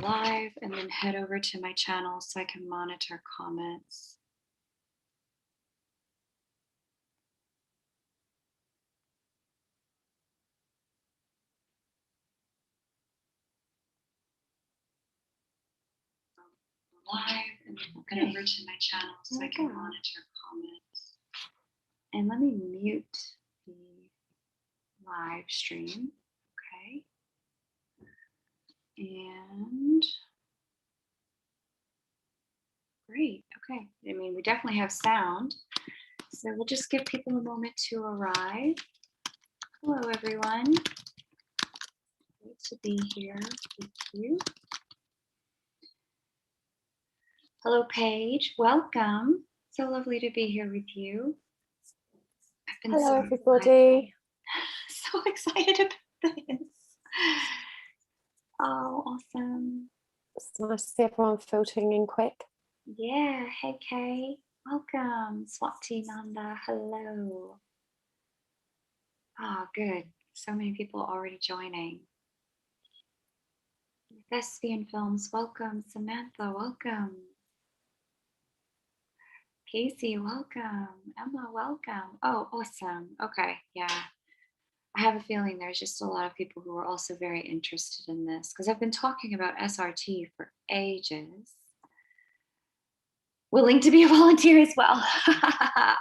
live and then head over to my channel so I can monitor comments. Live and then we'll get over to my channel so I can monitor comments. And let me mute the live stream. Okay. And great. Okay. I mean, we definitely have sound. So we'll just give people a moment to arrive. Hello, everyone. Great to be here with you. Hello, Paige. Welcome. So lovely to be here with you. Hello, everybody. So excited about this. Oh, awesome. It's nice to see everyone filtering in quick. Yeah. Hey, Kay. Welcome. Swati Nanda. Hello. Oh, good. So many people already joining. Thespian Films. Welcome. Samantha. Welcome. Casey, welcome. Emma, welcome. Oh, awesome. Okay, yeah. I have a feeling there's just a lot of people who are also very interested in this because I've been talking about SRT for ages. Willing to be a volunteer as well.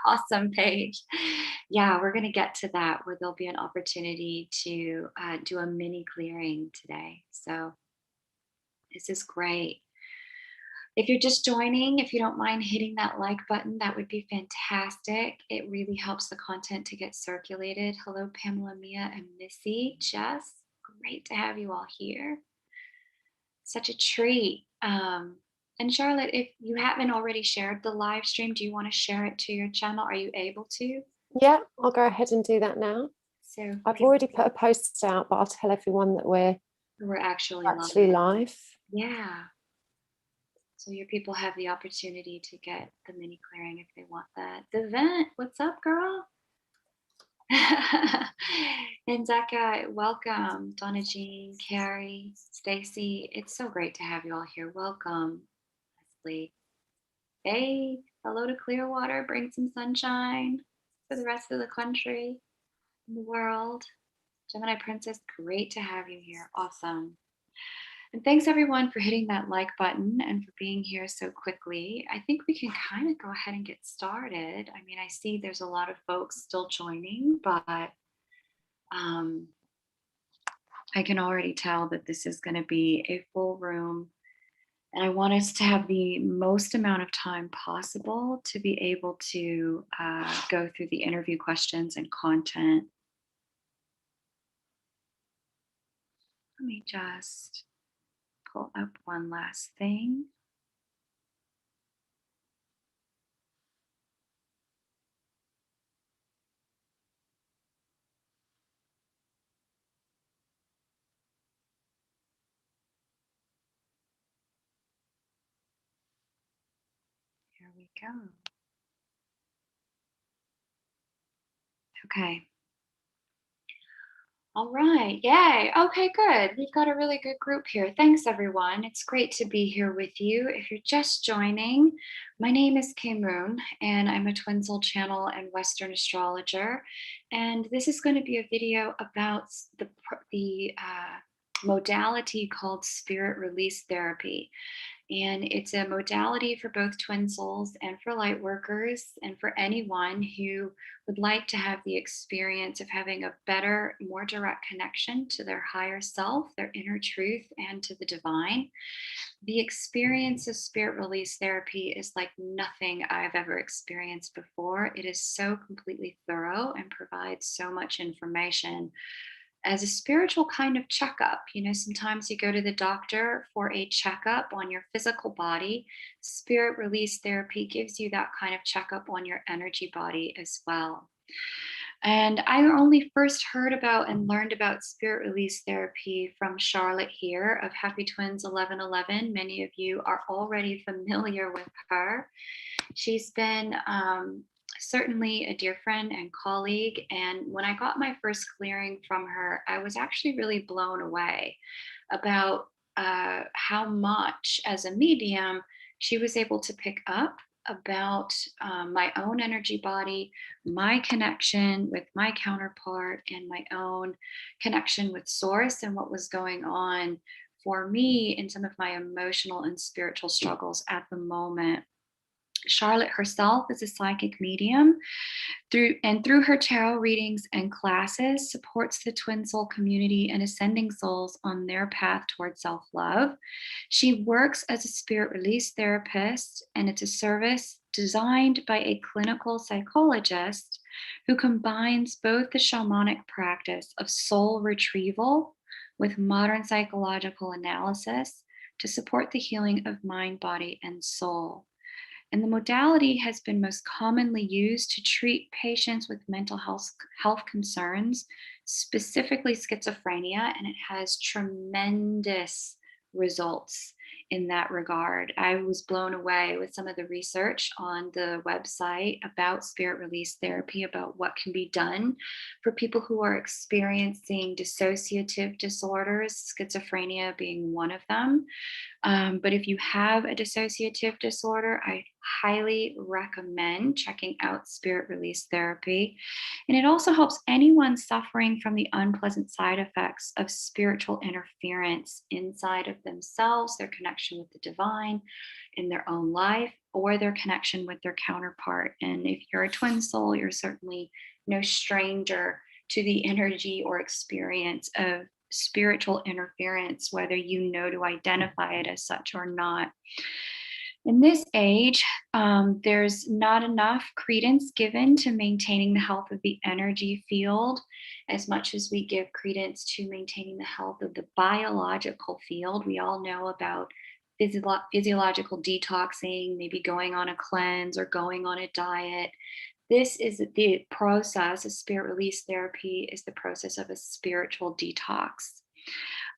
Awesome, Paige. Yeah, we're going to get to that where there'll be an opportunity to do a mini clearing today. So this is great. If you're just joining, if you don't mind hitting that like button, that would be fantastic. It really helps the content to get circulated. Hello, Pamela, Mia, and Missy. Jess, great to have you all here. Such a treat. And Charlotte, if you haven't already shared the live stream, do you want to share it to your channel? Are you able to? Yeah, I'll go ahead and do that now. So I've already put a post out, but I'll tell everyone that we're actually live. Yeah. So your people have the opportunity to get the mini clearing if they want that. The vent, what's up, girl? And Zaka, welcome. Donna Jean, Carrie, Stacy. It's so great to have you all here. Welcome, Leslie. Hey, hello to Clearwater. Bring some sunshine for the rest of the country and the world. Gemini Princess, great to have you here. Awesome. And thanks everyone for hitting that like button and for being here so quickly. I think we can kind of go ahead and get started. I mean, I see there's a lot of folks still joining, but I can already tell that this is going to be a full room. And I want us to have the most amount of time possible to be able to go through the interview questions and content. Let me just pull up one last thing. Here we go. Okay. All right. Yay. Okay, good. We've got a really good group here. Thanks, everyone. It's great to be here with you. If you're just joining, my name is Kay Moon, and I'm a Twin Soul Channel and Western astrologer. And this is going to be a video about the modality called spirit release therapy. And it's a modality for both twin souls and for light workers, and for anyone who would like to have the experience of having a better, more direct connection to their higher self, their inner truth, and to the divine. The experience of spirit release therapy is like nothing I've ever experienced before. It is so completely thorough and provides so much information as a spiritual kind of checkup. You know, sometimes you go to the doctor for a checkup on your physical body. Spirit release therapy gives you that kind of checkup on your energy body as well. And I only first heard about and learned about spirit release therapy from Charlotte here of Happy Twins 1111. Many of you are already familiar with her. She's been certainly a dear friend and colleague. And when I got my first clearing from her, I was actually really blown away about how much as a medium she was able to pick up about my own energy body, my connection with my counterpart, and my own connection with source and what was going on for me in some of my emotional and spiritual struggles at the moment. Charlotte herself is a psychic medium through her tarot readings and classes supports the twin soul community and ascending souls on their path towards self-love. She works as a spirit release therapist, and it's a service designed by a clinical psychologist who combines both the shamanic practice of soul retrieval with modern psychological analysis to support the healing of mind, body, and soul. And the modality has been most commonly used to treat patients with mental health concerns, specifically schizophrenia, and it has tremendous results in that regard. I was blown away with some of the research on the website about spirit release therapy, about what can be done for people who are experiencing dissociative disorders, schizophrenia being one of them. But if you have a dissociative disorder, I highly recommend checking out spirit release therapy. And it also helps anyone suffering from the unpleasant side effects of spiritual interference inside of themselves, their connection with the divine in their own life, or their connection with their counterpart. And if you're a twin soul, you're certainly no stranger to the energy or experience of spiritual interference, whether you know to identify it as such or not. In this age, there's not enough credence given to maintaining the health of the energy field as much as we give credence to maintaining the health of the biological field. We all know about physiological detoxing, maybe going on a cleanse or going on a diet. This is the process of spirit release therapy, is the process of a spiritual detox.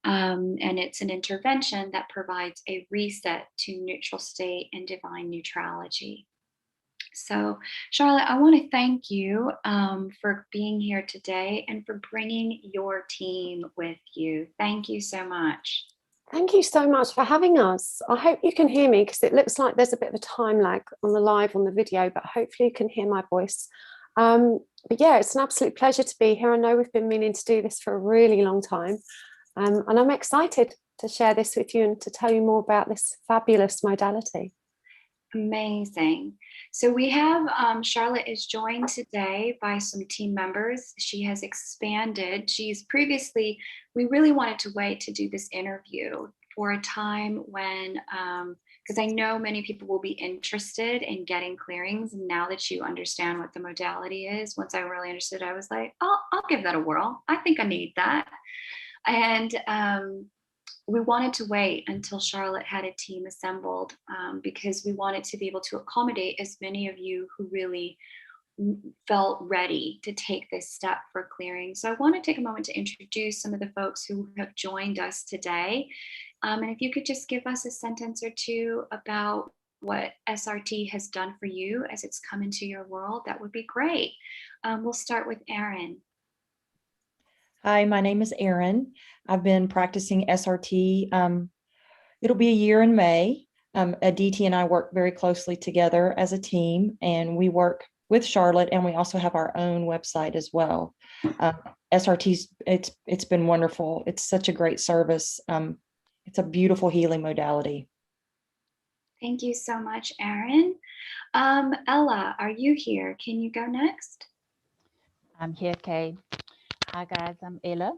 And it's an intervention that provides a reset to neutral state and divine neutrality. So, Charlotte, I want to thank you for being here today and for bringing your team with you. Thank you so much. Thank you so much for having us. I hope you can hear me because it looks like there's a bit of a time lag on the live on the video, but hopefully you can hear my voice. But yeah, it's an absolute pleasure to be here. I know we've been meaning to do this for a really long time. And I'm excited to share this with you and to tell you more about this fabulous modality. Amazing. So we have Charlotte is joined today by some team members. She has expanded. She's previously, we really wanted to wait to do this interview for a time when, because I know many people will be interested in getting clearings. And now that you understand what the modality is, once I really understood, I was like, oh, I'll give that a whirl. I think I need that. And we wanted to wait until Charlotte had a team assembled because we wanted to be able to accommodate as many of you who really felt ready to take this step for clearing. So I want to take a moment to introduce some of the folks who have joined us today. And if you could just give us a sentence or two about what SRT has done for you as it's come into your world, that would be great. We'll start with Erin. Hi, my name is Erin. I've been practicing SRT. It'll be a year in May. Aditi and I work very closely together as a team, and we work with Charlotte, and we also have our own website as well. SRT's, it's been wonderful. It's such a great service. It's a beautiful healing modality. Thank you so much, Erin. Ella, are you here? Can you go next? I'm here, Kay. Hi guys, I'm Ella,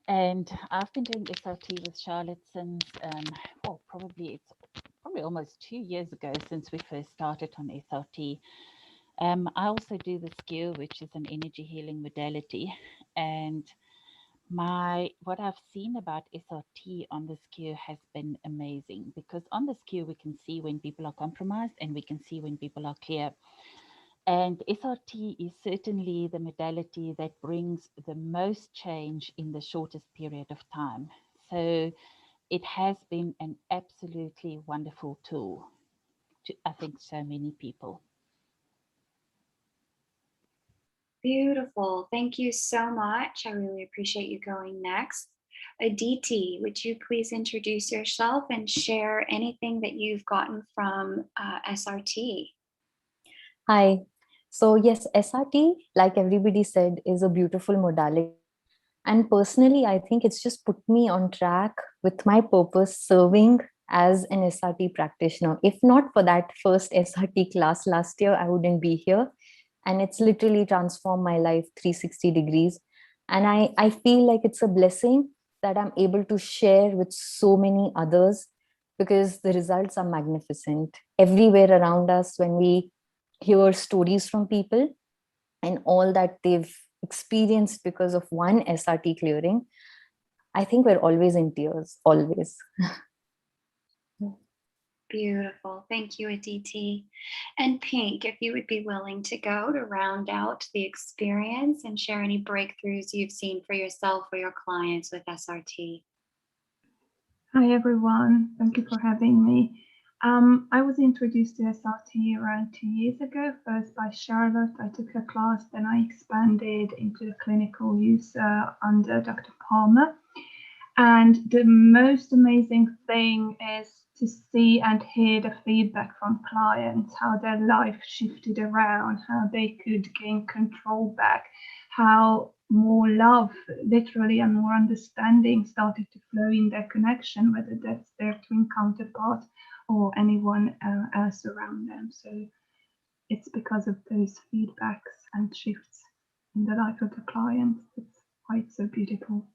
and I've been doing SRT with Charlotte since, probably almost 2 years ago since we first started on SRT. I also do the skew, which is an energy healing modality, and what I've seen about SRT on the skew has been amazing, because on the skew we can see when people are compromised and we can see when people are clear. And SRT is certainly the modality that brings the most change in the shortest period of time. So it has been an absolutely wonderful tool to, I think, so many people. Beautiful. Thank you so much. I really appreciate you going next. Aditi, would you please introduce yourself and share anything that you've gotten from SRT? Hi. So yes, SRT, like everybody said, is a beautiful modality. And personally, I think it's just put me on track with my purpose, serving as an SRT practitioner. If not for that first SRT class last year, I wouldn't be here. And it's literally transformed my life 360 degrees. And I feel like it's a blessing that I'm able to share with so many others, because the results are magnificent. Everywhere around us, when we hear stories from people and all that they've experienced because of one SRT clearing, I think we're always in tears, always. Beautiful. Thank you, Aditi. And Pink, if you would be willing to go to round out the experience and share any breakthroughs you've seen for yourself or your clients with SRT. Hi, everyone. Thank you for having me. I was introduced to SRT around 2 years ago, first by Charlotte. I took her class, then I expanded into the clinical use under Dr. Palmer. And the most amazing thing is to see and hear the feedback from clients, how their life shifted around, how they could gain control back, how more love, literally, and more understanding started to flow in their connection, whether that's their twin counterpart or anyone else around them. So it's because of those feedbacks and shifts in the life of the client. It's quite so beautiful.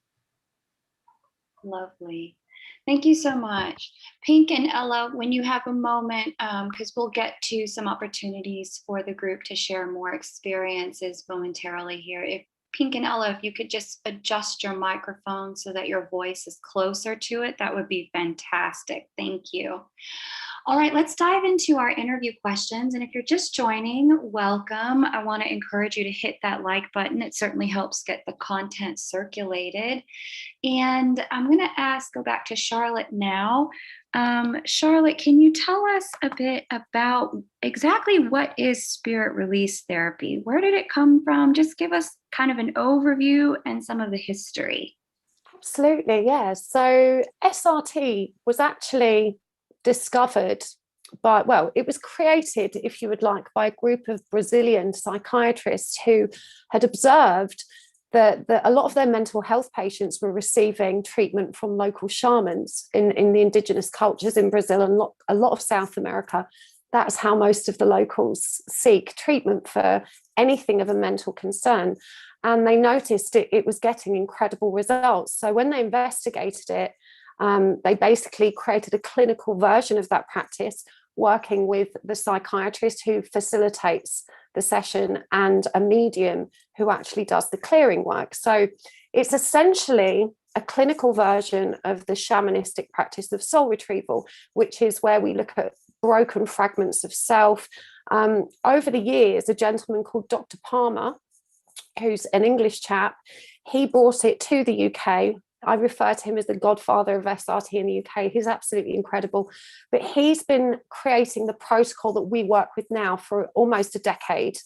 Lovely. Thank you so much. Pink and Ella, when you have a moment, because we'll get to some opportunities for the group to share more experiences momentarily here. If Pink and Ella, if you could just adjust your microphone so that your voice is closer to it, that would be fantastic. Thank you. All right, let's dive into our interview questions. And if you're just joining, welcome. I want to encourage you to hit that like button. It certainly helps get the content circulated. And I'm going to go back to Charlotte now. Charlotte, can you tell us a bit about exactly what is spirit release therapy? Where did it come from? Just give us kind of an overview and some of the history. Absolutely, yeah. So SRT was actually discovered by, well, it was created, if you would like, by a group of Brazilian psychiatrists who had observed that a lot of their mental health patients were receiving treatment from local shamans in the indigenous cultures in Brazil and a lot of South America. That's how most of the locals seek treatment for anything of a mental concern. And they noticed it was getting incredible results. So when they investigated it, they basically created a clinical version of that practice, working with the psychiatrist who facilitates the session and a medium who actually does the clearing work. So it's essentially a clinical version of the shamanistic practice of soul retrieval, which is where we look at broken fragments of self. Over the years, a gentleman called Dr. Palmer, who's an English chap, he brought it to the UK. I refer to him as the godfather of SRT in the UK. He's absolutely incredible. But he's been creating the protocol that we work with now for almost a decade.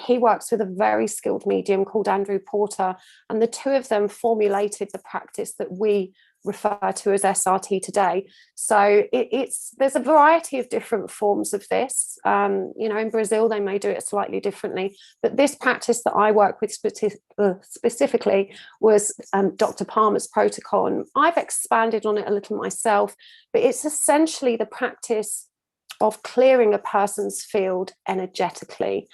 He works with a very skilled medium called Andrew Porter, and the two of them formulated the practice that we refer to as SRT today. So there's a variety of different forms of this. In Brazil, they may do it slightly differently, but this practice that I work with specifically was Dr. Palmer's protocol. And I've expanded on it a little myself, but it's essentially the practice of clearing a person's field energetically.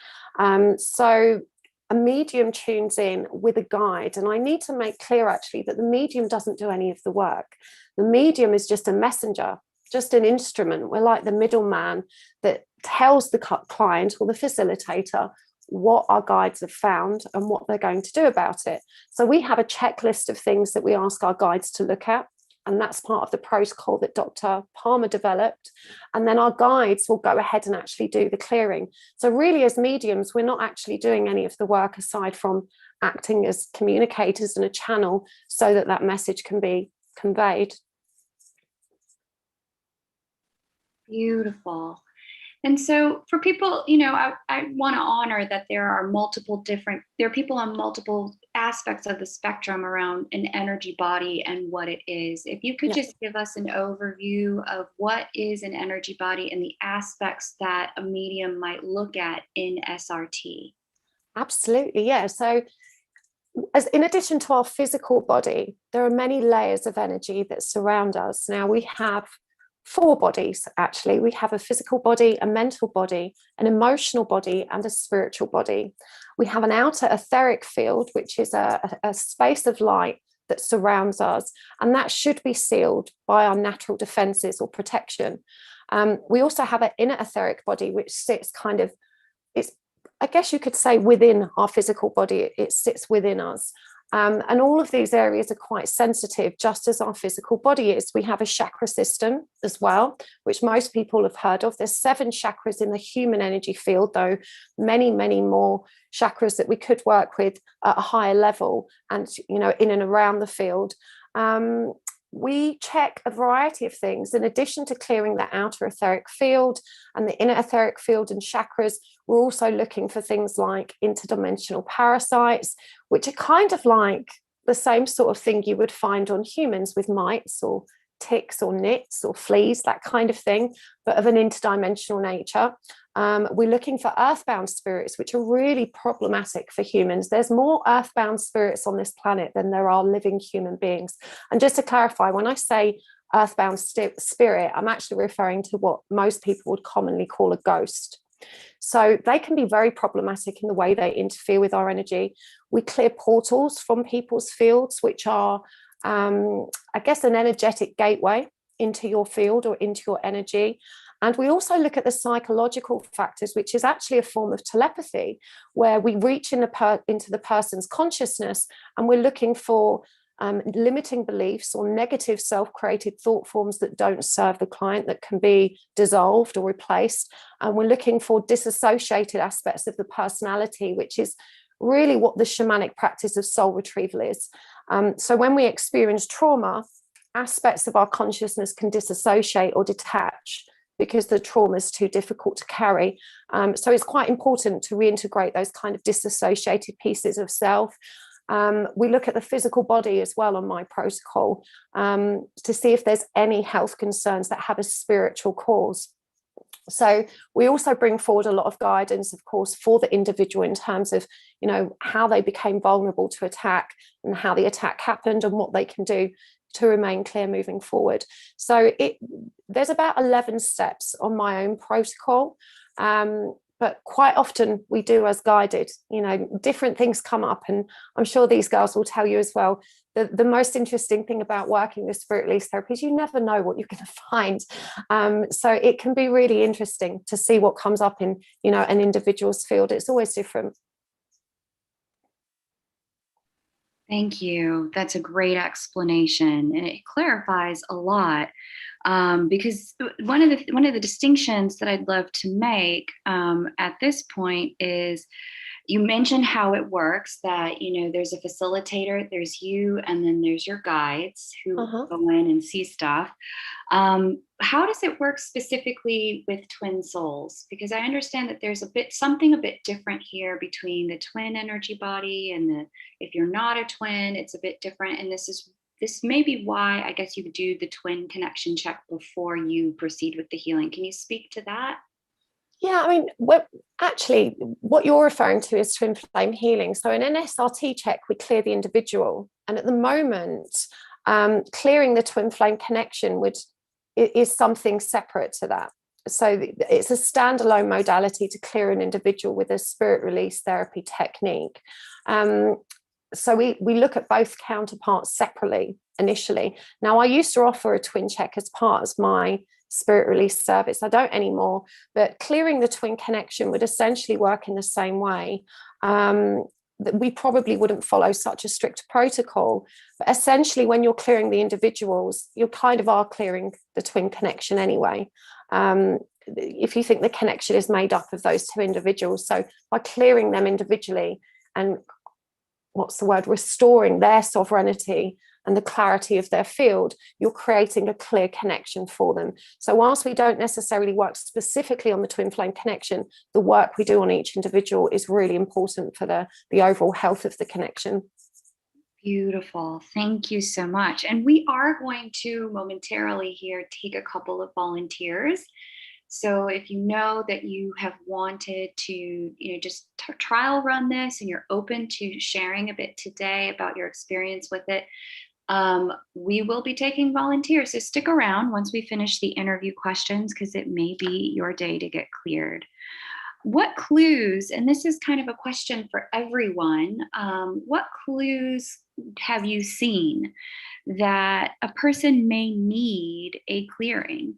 So a medium tunes in with a guide, and I need to make clear actually that the medium doesn't do any of the work. The medium is just a messenger, just an instrument. We're like the middleman that tells the client or the facilitator what our guides have found and what they're going to do about it. So we have a checklist of things that we ask our guides to look at, and that's part of the protocol that Dr. Palmer developed. And then our guides will go ahead and actually do the clearing. So really, as mediums, we're not actually doing any of the work aside from acting as communicators and a channel so that that message can be conveyed. Beautiful. And so for people, I want to honor that there are people on multiple aspects of the spectrum around an energy body and what it is. If you could just give us an overview of what is an energy body and the aspects that a medium might look at in SRT. Absolutely, yeah. So as in addition to our physical body, there are many layers of energy that surround us. Now we have 4 bodies, actually. We have a physical body, a mental body, an emotional body, and a spiritual body. We have an outer etheric field, which is a space of light that surrounds us, and that should be sealed by our natural defenses or protection. We also have an inner etheric body, which sits it's, I guess you could say, within our physical body. It sits within us. And all of these areas are quite sensitive, just as our physical body is. We have a chakra system as well, which most people have heard of. There's 7 chakras in the human energy field, though many, many more chakras that we could work with at a higher level and, in and around the field. We check a variety of things. In addition to clearing the outer etheric field and the inner etheric field and chakras, we're also looking for things like interdimensional parasites, which are kind of like the same sort of thing you would find on humans with mites or ticks or nits or fleas, that kind of thing, but of an interdimensional nature. We're looking for earthbound spirits, which are really problematic for humans. There's more earthbound spirits on this planet than there are living human beings. And just to clarify, when I say earthbound spirit, I'm actually referring to what most people would commonly call a ghost. So they can be very problematic in the way they interfere with our energy. We clear portals from people's fields, which are, I guess, an energetic gateway into your field or into your energy. And we also look at the psychological factors, which is actually a form of telepathy, where we reach into the person's consciousness and we're looking for limiting beliefs or negative self-created thought forms that don't serve the client, that can be dissolved or replaced. And we're looking for disassociated aspects of the personality, which is really what the shamanic practice of soul retrieval is. So when we experience trauma, aspects of our consciousness can disassociate or detach because the trauma is too difficult to carry. So it's quite important to reintegrate those kind of disassociated pieces of self. We look at the physical body as well on my protocol to see if there's any health concerns that have a spiritual cause. So we also bring forward a lot of guidance, of course, for the individual in terms of, how they became vulnerable to attack and how the attack happened and what they can do to remain clear moving forward. So there's about 11 steps on my own protocol. But quite often we do as guided, different things come up, and I'm sure these girls will tell you as well. The most interesting thing about working with spirit release therapy is you never know what you're going to find. So it can be really interesting to see what comes up in, an individual's field. It's always different. Thank you. That's a great explanation, and it clarifies a lot. Because one of the distinctions that I'd love to make at this point is, you mentioned how it works, that there's a facilitator, there's you, and then there's your guides who go in and see stuff. How does it work specifically with twin souls? Because I understand that there's something a bit different here between the twin energy body and if you're not a twin, it's a bit different. And this may be why I guess you do the twin connection check before you proceed with the healing. Can you speak to that? Yeah, I mean, actually, what you're referring to is twin flame healing. So in an SRT check, we clear the individual. And at the moment, clearing the twin flame connection is something separate to that. So it's a standalone modality to clear an individual with a spirit release therapy technique. So we look at both counterparts separately initially. Now, I used to offer a twin check as part of my spirit release service. I don't anymore, but clearing the twin connection would essentially work in the same way. That we probably wouldn't follow such a strict protocol, but essentially when you're clearing the individuals, you kind of are clearing the twin connection anyway. If you think the connection is made up of those 2 individuals, so by clearing them individually and restoring their sovereignty and the clarity of their field, you're creating a clear connection for them. So whilst we don't necessarily work specifically on the twin flame connection, the work we do on each individual is really important for the overall health of the connection. Beautiful. Thank you so much. And we are going to momentarily here take a couple of volunteers. So if you know that you have wanted to, just trial run this and you're open to sharing a bit today about your experience with it, we will be taking volunteers. So stick around once we finish the interview questions, because it may be your day to get cleared. What clues, and this is kind of a question for everyone, what clues have you seen that a person may need a clearing?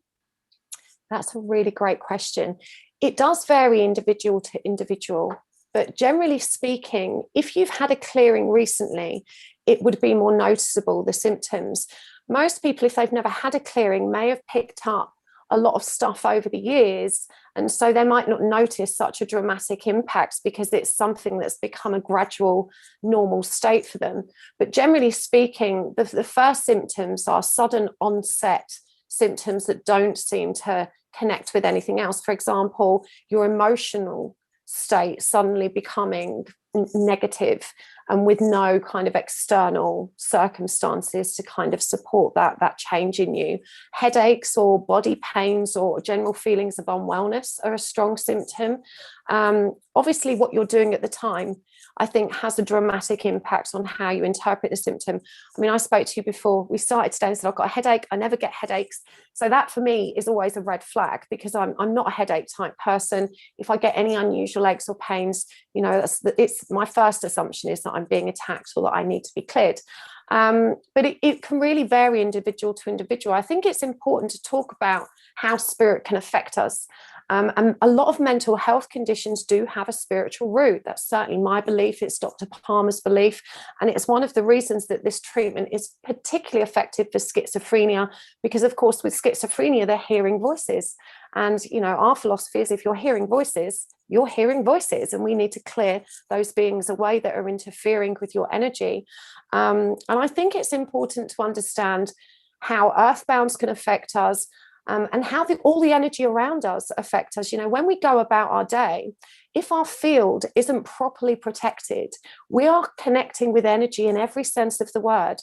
That's a really great question. It does vary individual to individual, but generally speaking, if you've had a clearing recently, it would be more noticeable, the symptoms. Most people, if they've never had a clearing, may have picked up a lot of stuff over the years, and so they might not notice such a dramatic impact because it's something that's become a gradual normal state for them. But generally speaking, the first symptoms are sudden onset symptoms that don't seem to connect with anything else. For example, your emotional state suddenly becoming negative and with no kind of external circumstances to kind of support that change in you. Headaches or body pains or general feelings of unwellness are a strong symptom. Obviously, what you're doing at the time, I think, has a dramatic impact on how you interpret the symptom. I mean, I spoke to you before we started today and said, I've got a headache. I never get headaches. So that for me is always a red flag, because I'm not a headache type person. If I get any unusual aches or pains, it's my first assumption is that I'm being attacked or that I need to be cleared. But it can really vary individual to individual. I think it's important to talk about how spirit can affect us. And a lot of mental health conditions do have a spiritual root. That's certainly my belief. It's Dr. Palmer's belief. And it's one of the reasons that this treatment is particularly effective for schizophrenia, because, of course, with schizophrenia, they're hearing voices. And, our philosophy is if you're hearing voices, you're hearing voices, and we need to clear those beings away that are interfering with your energy. And I think it's important to understand how earthbounds can affect us, and how all the energy around us affect us. When we go about our day, if our field isn't properly protected, we are connecting with energy in every sense of the word.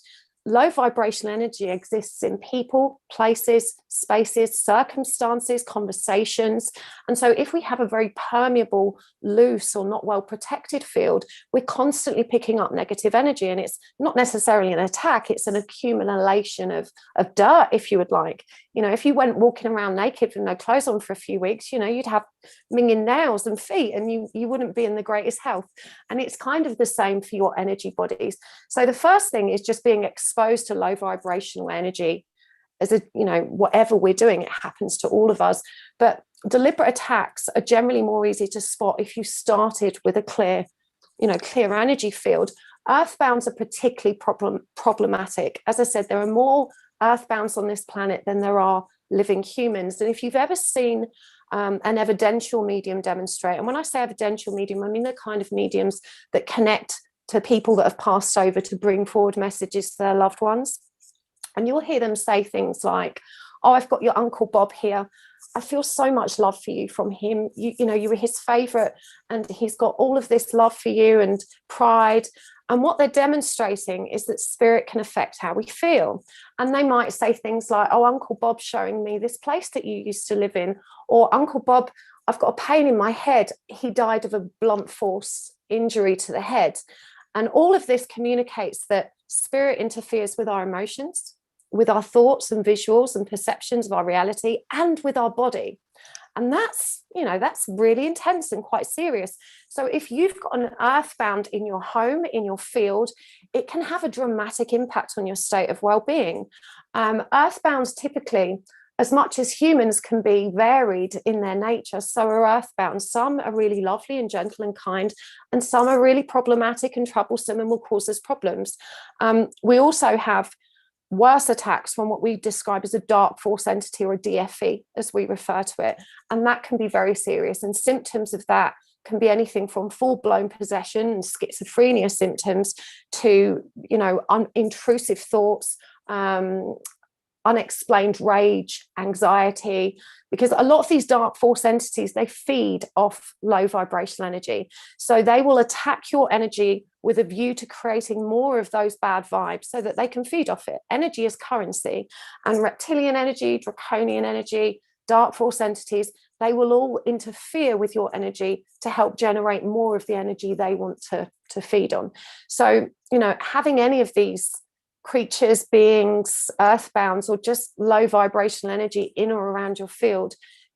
Low vibrational energy exists in people, places, spaces, circumstances, conversations. And so if we have a very permeable, loose or not well protected field, we're constantly picking up negative energy. And it's not necessarily an attack, it's an accumulation of dirt, if you would like. If you went walking around naked with no clothes on for a few weeks, you'd have minging nails and feet, and you wouldn't be in the greatest health. And it's kind of the same for your energy bodies. So the first thing is just being exposed to low vibrational energy. As whatever we're doing, it happens to all of us. But deliberate attacks are generally more easy to spot if you started with a clear energy field. Earthbounds are particularly problematic. As I said, there are more earthbounds on this planet than there are living humans. And if you've ever seen an evidential medium demonstrate, and when I say evidential medium, I mean the kind of mediums that connect to people that have passed over to bring forward messages to their loved ones. And you'll hear them say things like, oh, I've got your Uncle Bob here. I feel so much love for you from him. You were his favorite, and he's got all of this love for you and pride. And what they're demonstrating is that spirit can affect how we feel. And they might say things like, oh, Uncle Bob's showing me this place that you used to live in. Or Uncle Bob, I've got a pain in my head. He died of a blunt force injury to the head. And all of this communicates that spirit interferes with our emotions, with our thoughts and visuals and perceptions of our reality, and with our body. And that's really intense and quite serious. So if you've got an earthbound in your home, in your field, it can have a dramatic impact on your state of well-being. Earthbounds typically, as much as humans can be varied in their nature, so are earthbound. Some are really lovely and gentle and kind, and some are really problematic and troublesome and will cause us problems. We also have worse attacks from what we describe as a dark force entity, or a DFE, as we refer to it. And that can be very serious. And symptoms of that can be anything from full-blown possession and schizophrenia symptoms to, you know, intrusive thoughts, unexplained rage, anxiety, because a lot of these dark force entities, they feed off low vibrational energy. So they will attack your energy with a view to creating more of those bad vibes so that they can feed off it. Energy is currency, and reptilian energy, draconian energy, dark force entities, they will all interfere with your energy to help generate more of the energy they want to feed on. So, you know, having any of these creatures, beings, earthbounds, or just low vibrational energy in or around your field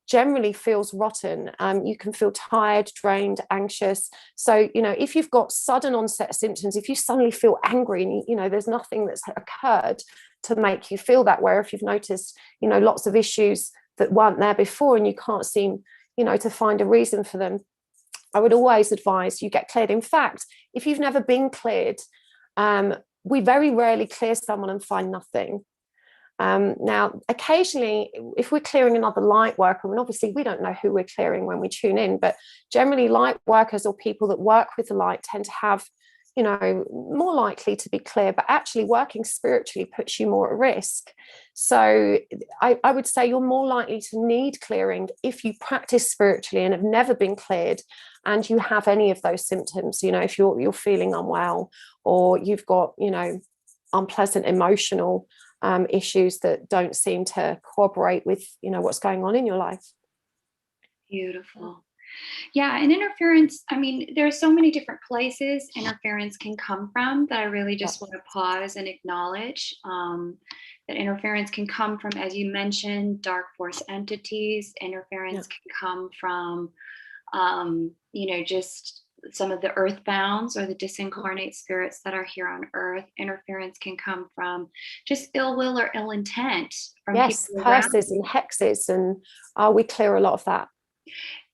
generally feels rotten. You can feel tired, drained, anxious. So, you know, if you've got sudden onset symptoms, if you suddenly feel angry and, you know, there's nothing that's occurred to make you feel that way, or if you've noticed, you know, lots of issues that weren't there before and you can't seem, you know, to find a reason for them, I would always advise you get cleared. In fact, if you've never been cleared, we very rarely clear someone and find nothing. Now, occasionally, if we're clearing another light worker, and obviously we don't know who we're clearing when we tune in, but generally light workers or people that work with the light tend to have, you know, more likely to be clear, but actually working spiritually puts you more at risk. So I would say you're more likely to need clearing if you practice spiritually and have never been cleared, and you have any of those symptoms, you know, if you're feeling unwell, or you've got, you know, unpleasant emotional issues that don't seem to cooperate with, you know, what's going on in your life. Beautiful. Yeah, and interference, I mean, there are so many different places interference can come from that I really just want to pause and acknowledge. That interference can come from, as you mentioned, dark force entities. Interference can come from, you know, just some of the earthbounds or the disincarnate spirits that are here on earth. Interference can come from just ill will or ill intent from people around. Curses and hexes, and we clear a lot of that.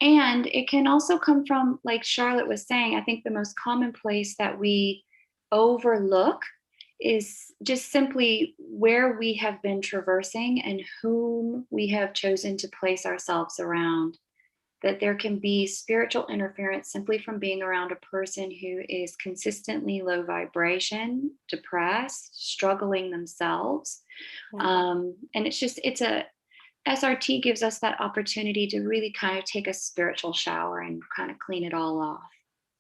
And it can also come from, like Charlotte was saying, I think the most common place that we overlook is just simply where we have been traversing and whom we have chosen to place ourselves around. That there can be spiritual interference simply from being around a person who is consistently low vibration, depressed, struggling themselves. And it's a SRT gives us that opportunity to really kind of take a spiritual shower and kind of clean it all off.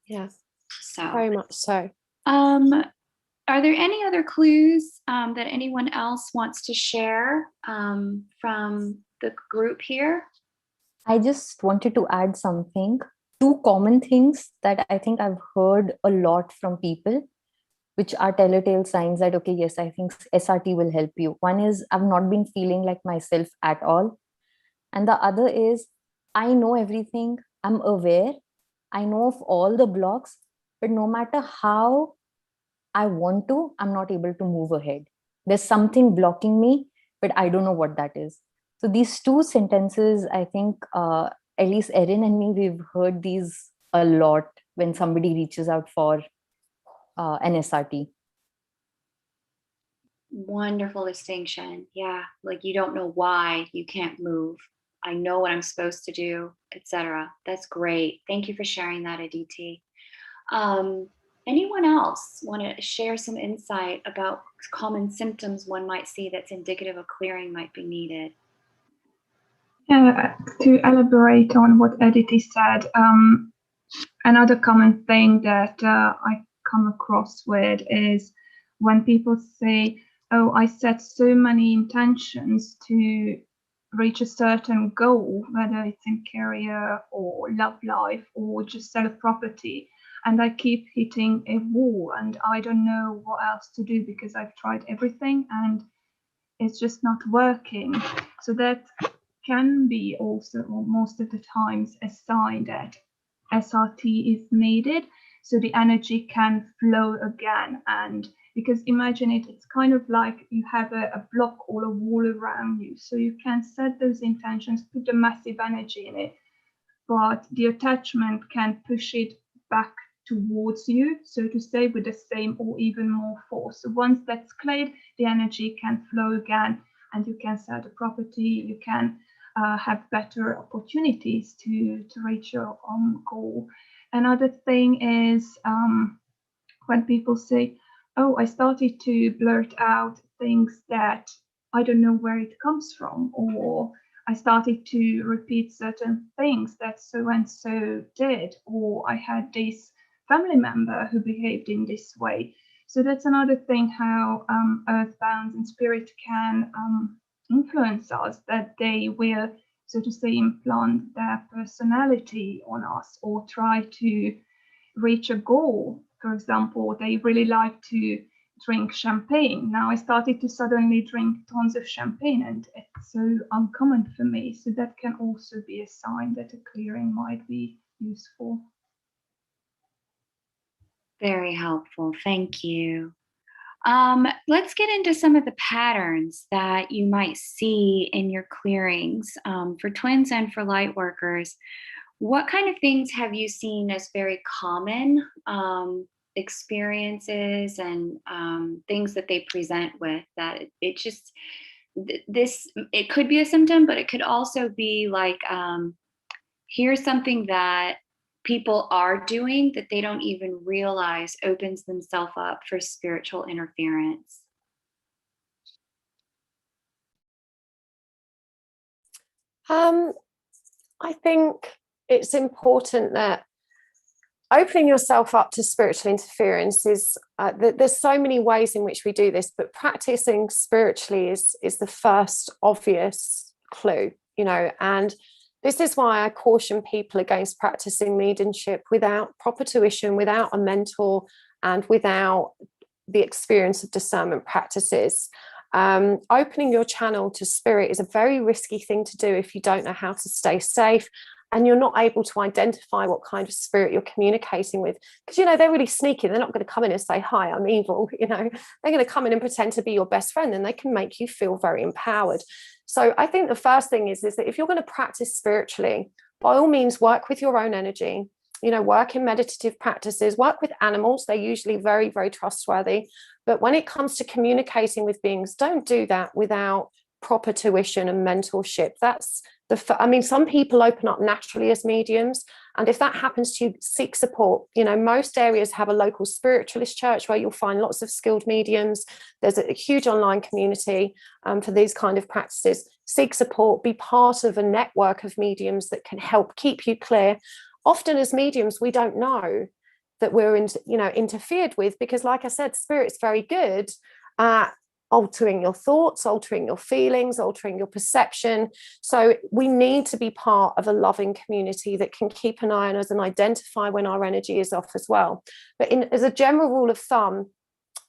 Yes, so very much so. Are there any other clues that anyone else wants to share from the group here? I just wanted to add something. 2 common things that I think I've heard a lot from people, which are telltale signs that, okay, yes, I think SRT will help you. One is I've not been feeling like myself at all. And the other is I know everything, I'm aware, I know of all the blocks, but no matter how I want to, I'm not able to move ahead. There's something blocking me, but I don't know what that is. So these 2 sentences, I think, at least Erin and me, we've heard these a lot when somebody reaches out for an SRT. Wonderful distinction. Yeah, like you don't know why you can't move. I know what I'm supposed to do, etc. That's great. Thank you for sharing that, Aditi. Anyone else want to share some insight about common symptoms one might see that's indicative of clearing might be needed? Yeah, to elaborate on what Aditi said, another common thing that I come across with is when people say, oh, I set so many intentions to reach a certain goal, whether it's in career or love life or just sell a property, and I keep hitting a wall and I don't know what else to do because I've tried everything and it's just not working. So that can be also, or most of the times, a sign that SRT is needed so the energy can flow again. And because imagine it's kind of like you have a block or a wall around you, so you can set those intentions, put a massive energy in it, but the attachment can push it back towards you, so to say, with the same or even more force. So once that's cleared, the energy can flow again and you can sell the property, you can have better opportunities to reach your goal. Another thing is when people say, oh, I started to blurt out things that I don't know where it comes from, or I started to repeat certain things that so and so did, or I had this family member who behaved in this way. So that's another thing how earthbound and spirit can influence us, that they will, so to say, implant their personality on us or try to reach a goal. For example, they really like to drink champagne. Now I started to suddenly drink tons of champagne and it's so uncommon for me. So that can also be a sign that a clearing might be useful. Very helpful. Thank you. Let's get into some of the patterns that you might see in your clearings for twins and for light workers. What kind of things have you seen as very common experiences and things that they present with, that it just, it could be a symptom, but it could also be like, here's something that people are doing that they don't even realize opens themselves up for spiritual interference? I think it's important that opening yourself up to spiritual interference is, there's so many ways in which we do this, but practicing spiritually is the first obvious clue, you know, and this is why I caution people against practicing mediumship without proper tuition, without a mentor, and without the experience of discernment practices. Opening your channel to spirit is a very risky thing to do if you don't know how to stay safe and you're not able to identify what kind of spirit you're communicating with, because, you know, they're really sneaky. They're not going to come in and say, hi, I'm evil. You know, they're going to come in and pretend to be your best friend, and they can make you feel very empowered. So I think the first thing is that if you're going to practice spiritually, by all means, work with your own energy. You know, work in meditative practices, work with animals. They're usually very, very trustworthy. But when it comes to communicating with beings, don't do that without proper tuition and mentorship. That's I mean, some people open up naturally as mediums. And if that happens to you, seek support. You know, most areas have a local spiritualist church where you'll find lots of skilled mediums. There's a huge online community for these kind of practices. Seek support, be part of a network of mediums that can help keep you clear. Often as mediums, we don't know that we're interfered with, because, like I said, spirit's very good at altering your thoughts, altering your feelings, altering your perception. So we need to be part of a loving community that can keep an eye on us and identify when our energy is off as well. But as a general rule of thumb,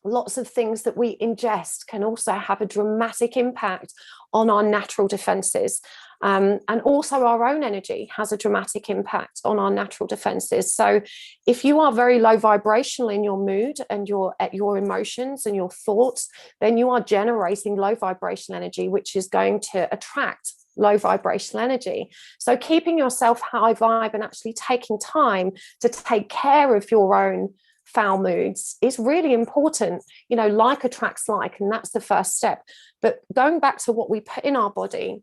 lots of things that we ingest can also have a dramatic impact on our natural defenses. And also our own energy has a dramatic impact on our natural defenses. So if you are very low vibrational in your mood and your emotions and your thoughts, then you are generating low vibrational energy, which is going to attract low vibrational energy. So keeping yourself high vibe and actually taking time to take care of your own foul moods is really important. You know, like attracts like, and that's the first step. But going back to what we put in our body,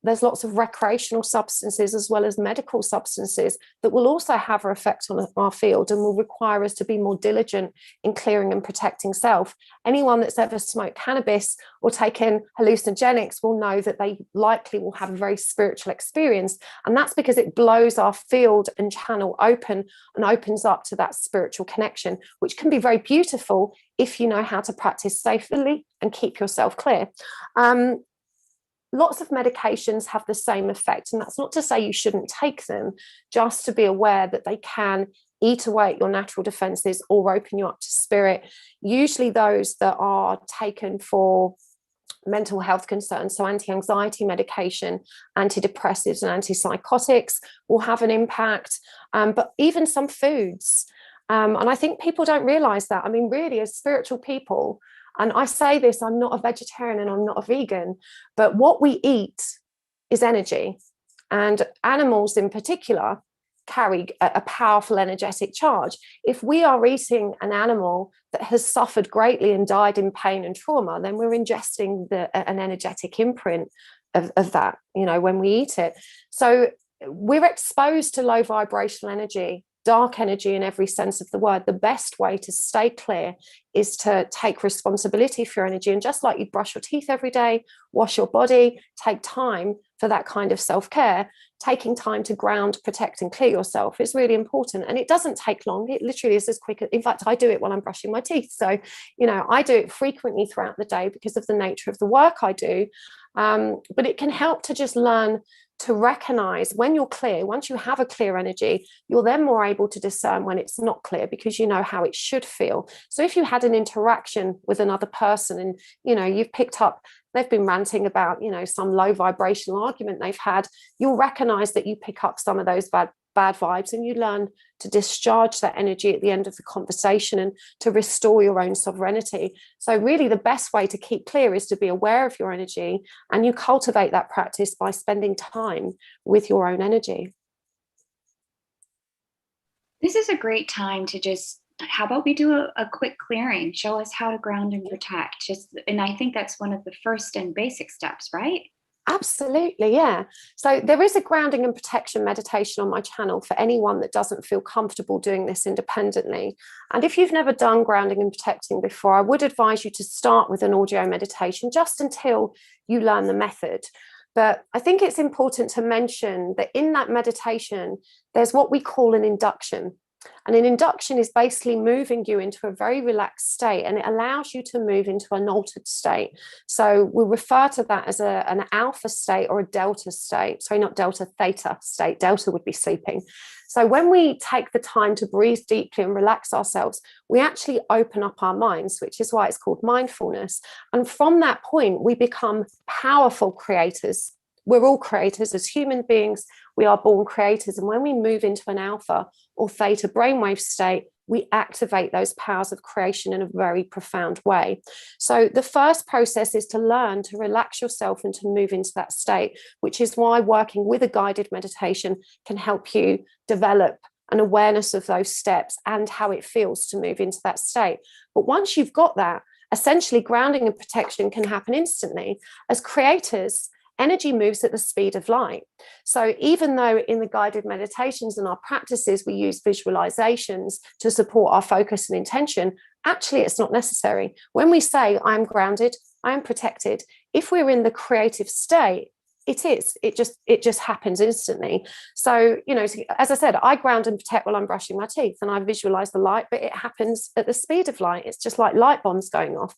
there's lots of recreational substances as well as medical substances that will also have an effect on our field and will require us to be more diligent in clearing and protecting self. Anyone that's ever smoked cannabis or taken hallucinogenics will know that they likely will have a very spiritual experience. And that's because it blows our field and channel open and opens up to that spiritual connection, which can be very beautiful if you know how to practice safely and keep yourself clear. Lots of medications have the same effect, and that's not to say you shouldn't take them, just to be aware that they can eat away at your natural defenses or open you up to spirit. Usually those that are taken for mental health concerns, so anti-anxiety medication, antidepressives and antipsychotics will have an impact, but even some foods. And I think people don't realize that. I mean, really, as spiritual people, and I say this, I'm not a vegetarian and I'm not a vegan, but what we eat is energy. And animals in particular carry a powerful energetic charge. If we are eating an animal that has suffered greatly and died in pain and trauma, then we're ingesting an energetic imprint. of that, you know, when we eat it. So we're exposed to low vibrational energy, dark energy in every sense of the word. The best way to stay clear is to take responsibility for your energy. And just like you brush your teeth every day, wash your body, take time for that kind of self-care, taking time to ground, protect, and clear yourself is really important. And it doesn't take long. It literally is as quick. In fact, I do it while I'm brushing my teeth. So, you know, I do it frequently throughout the day because of the nature of the work I do. But it can help to just learn to recognize when you're clear. Once you have a clear energy, you're then more able to discern when it's not clear, because you know how it should feel. So if you had an interaction with another person and, you know, you've picked up, they've been ranting about, you know, some low vibrational argument they've had, you'll recognize that you pick up some of those bad vibes, and you learn to discharge that energy at the end of the conversation and to restore your own sovereignty. So really the best way to keep clear is to be aware of your energy, and you cultivate that practice by spending time with your own energy. This is a great time to just, how about we do a quick clearing? Show us how to ground and protect. And I think that's one of the first and basic steps, right? Absolutely, yeah. So there is a grounding and protection meditation on my channel for anyone that doesn't feel comfortable doing this independently. And if you've never done grounding and protecting before, I would advise you to start with an audio meditation just until you learn the method. But I think it's important to mention that in that meditation, there's what we call an induction. And an induction is basically moving you into a very relaxed state, and it allows you to move into an altered state. So we refer to that as an alpha state or a delta state. Sorry, not delta, theta state. Delta would be sleeping. So when we take the time to breathe deeply and relax ourselves, we actually open up our minds, which is why it's called mindfulness. And from that point, we become powerful creators. We're all creators as human beings. We are born creators. And when we move into an alpha or theta brainwave state, we activate those powers of creation in a very profound way. So the first process is to learn to relax yourself and to move into that state, which is why working with a guided meditation can help you develop an awareness of those steps and how it feels to move into that state. But once you've got that, essentially grounding and protection can happen instantly. As creators, energy moves at the speed of light. So even though in the guided meditations and our practices, we use visualizations to support our focus and intention, actually it's not necessary. When we say I'm grounded, I'm protected, if we're in the creative state, it just happens instantly. So, you know, as I said, I ground and protect while I'm brushing my teeth, and I visualize the light, but it happens at the speed of light. It's just like light bombs going off.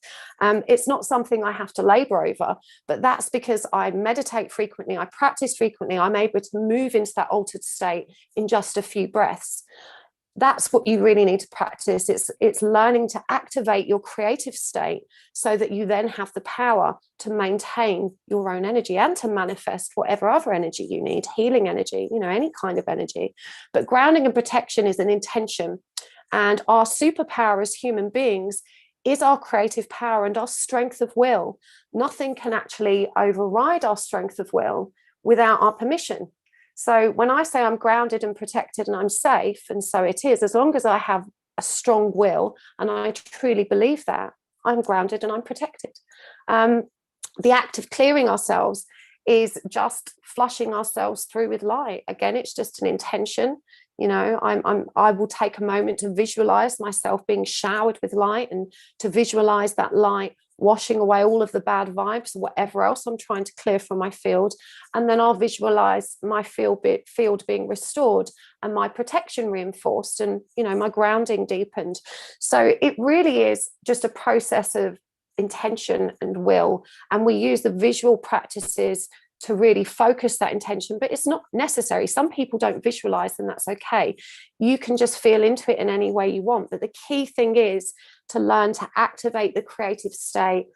It's not something I have to labor over, but that's because I meditate frequently, I practice frequently, I'm able to move into that altered state in just a few breaths. That's what you really need to practice. It's learning to activate your creative state so that you then have the power to maintain your own energy and to manifest whatever other energy you need, healing energy, you know, any kind of energy. But grounding and protection is an intention. And our superpower as human beings is our creative power and our strength of will. Nothing can actually override our strength of will without our permission. So when I say I'm grounded and protected and I'm safe, and so it is, as long as I have a strong will and I truly believe that, I'm grounded and I'm protected. The act of clearing ourselves is just flushing ourselves through with light. Again, it's just an intention. You know, I will take a moment to visualize myself being showered with light and to visualize that light washing away all of the bad vibes, whatever else I'm trying to clear from my field. And then I'll visualize my field being restored and my protection reinforced and, you know, my grounding deepened. So it really is just a process of intention and will. And we use the visual practices to really focus that intention, but it's not necessary. Some people don't visualize, and that's okay. You can just feel into it in any way you want. But the key thing is to learn to activate the creative state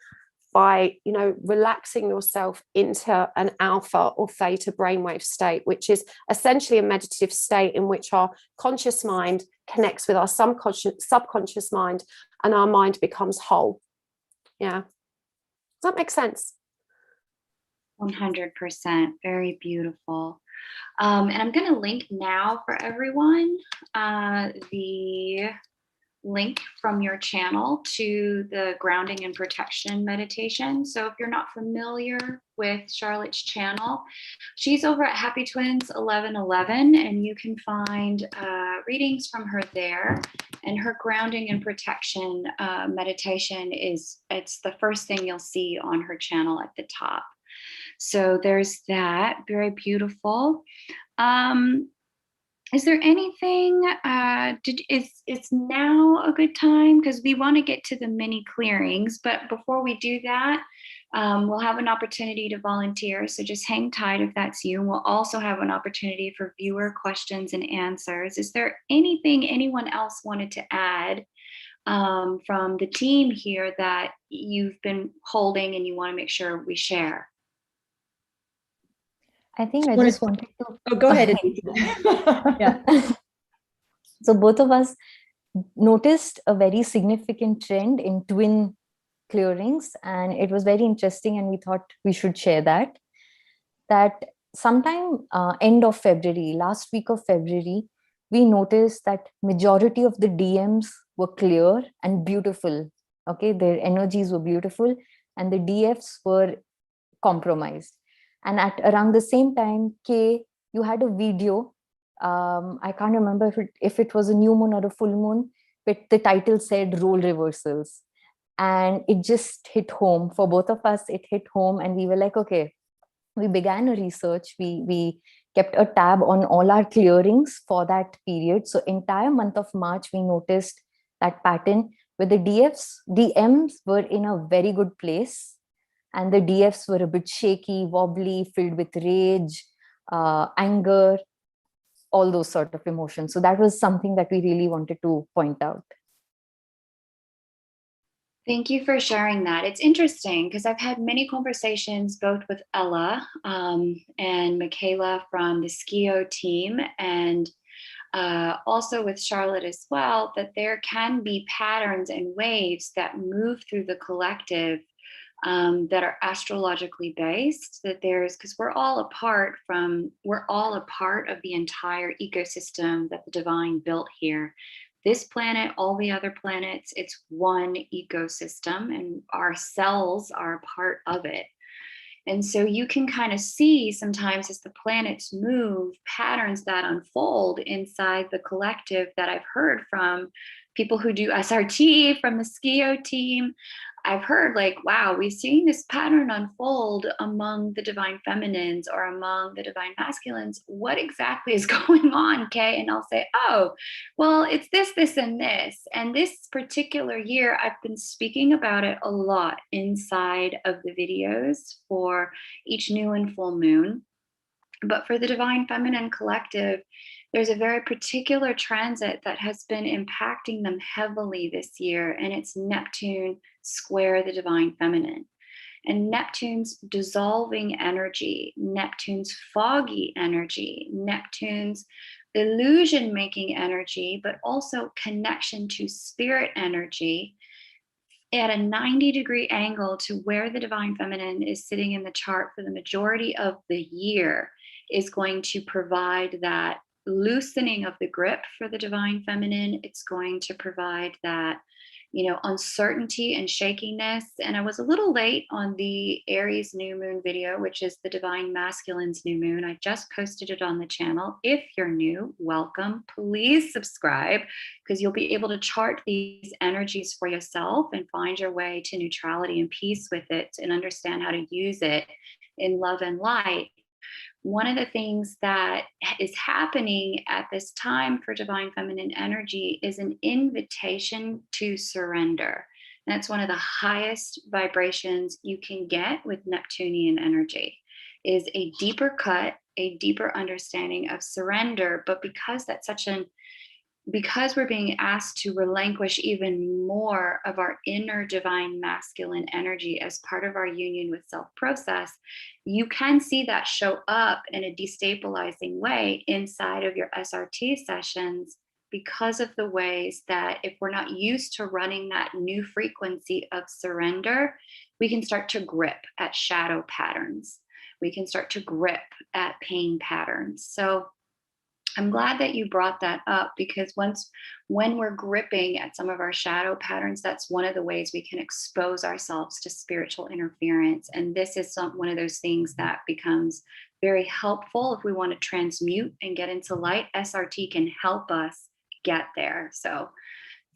by, you know, relaxing yourself into an alpha or theta brainwave state, which is essentially a meditative state in which our conscious mind connects with our subconscious mind, and our mind becomes whole. Yeah. Does that make sense? 100%. Very beautiful. And I'm going to link now for everyone the link from your channel to the grounding and protection meditation. So if you're not familiar with Charlotte's channel, she's over at Happy Twins 1111, and you can find readings from her there. And her grounding and protection meditation it's the first thing you'll see on her channel at the top. So there's that, very beautiful. Is there anything, is now a good time? Because we want to get to the mini clearings, but before we do that, we'll have an opportunity to volunteer. So just hang tight if that's you. And we'll also have an opportunity for viewer questions and answers. Is there anything anyone else wanted to add from the team here that you've been holding and you want to make sure we share? I think I just wanted to. Oh, go ahead. Yeah. So both of us noticed a very significant trend in twin clearings, and it was very interesting, and we thought we should share that. That sometime end of February, last week of February, we noticed that majority of the DMs were clear and beautiful. Okay, their energies were beautiful, and the DFs were compromised. And at around the same time, Kay, you had a video. I can't remember if it was a new moon or a full moon, but the title said role reversals. And it just hit home for both of us. It hit home, and we were like, okay, we began a research. We kept a tab on all our clearings for that period. So entire month of March, we noticed that pattern where the DMs were in a very good place, and the DFs were a bit shaky, wobbly, filled with rage, anger, all those sort of emotions. So that was something that we really wanted to point out. Thank you for sharing that. It's interesting because I've had many conversations both with Ella and Michaela from the SKIO team, and also with Charlotte as well, that there can be patterns and waves that move through the collective that are astrologically based, that there's, because we're all a part of the entire ecosystem that the divine built here. This planet, all the other planets, it's one ecosystem, and our cells are a part of it. And so you can kind of see sometimes as the planets move, patterns that unfold inside the collective that I've heard from people who do SRT, from the SKIO team. I've heard like, wow, we've seen this pattern unfold among the divine feminines or among the divine masculines. What exactly is going on, Kay? And I'll say, oh, well, it's this, this, and this. And this particular year, I've been speaking about it a lot inside of the videos for each new and full moon. But for the divine feminine collective, there's a very particular transit that has been impacting them heavily this year, and it's Neptune square the divine feminine. And Neptune's dissolving energy, Neptune's foggy energy, Neptune's illusion-making energy, but also connection to spirit energy at a 90-degree angle to where the divine feminine is sitting in the chart for the majority of the year is going to provide that loosening of the grip for the divine feminine. It's going to provide that, uncertainty and shakiness. And I was a little late on the Aries new moon video, which is the divine masculine's new moon. I just posted it on the channel. If you're new, welcome. Please subscribe, because you'll be able to chart these energies for yourself and find your way to neutrality and peace with it, and understand how to use it in love and light. One of the things that is happening at this time for divine feminine energy is an invitation to surrender. And that's one of the highest vibrations you can get with Neptunian energy, is a deeper cut, a deeper understanding of surrender. But because we're being asked to relinquish even more of our inner divine masculine energy as part of our union with self process, you can see that show up in a destabilizing way inside of your SRT sessions, because of the ways that if we're not used to running that new frequency of surrender, we can start to grip at shadow patterns. We can start to grip at pain patterns. So I'm glad that you brought that up, because when we're gripping at some of our shadow patterns, that's one of the ways we can expose ourselves to spiritual interference. And this is one of those things that becomes very helpful if we want to transmute and get into light. SRT can help us get there. So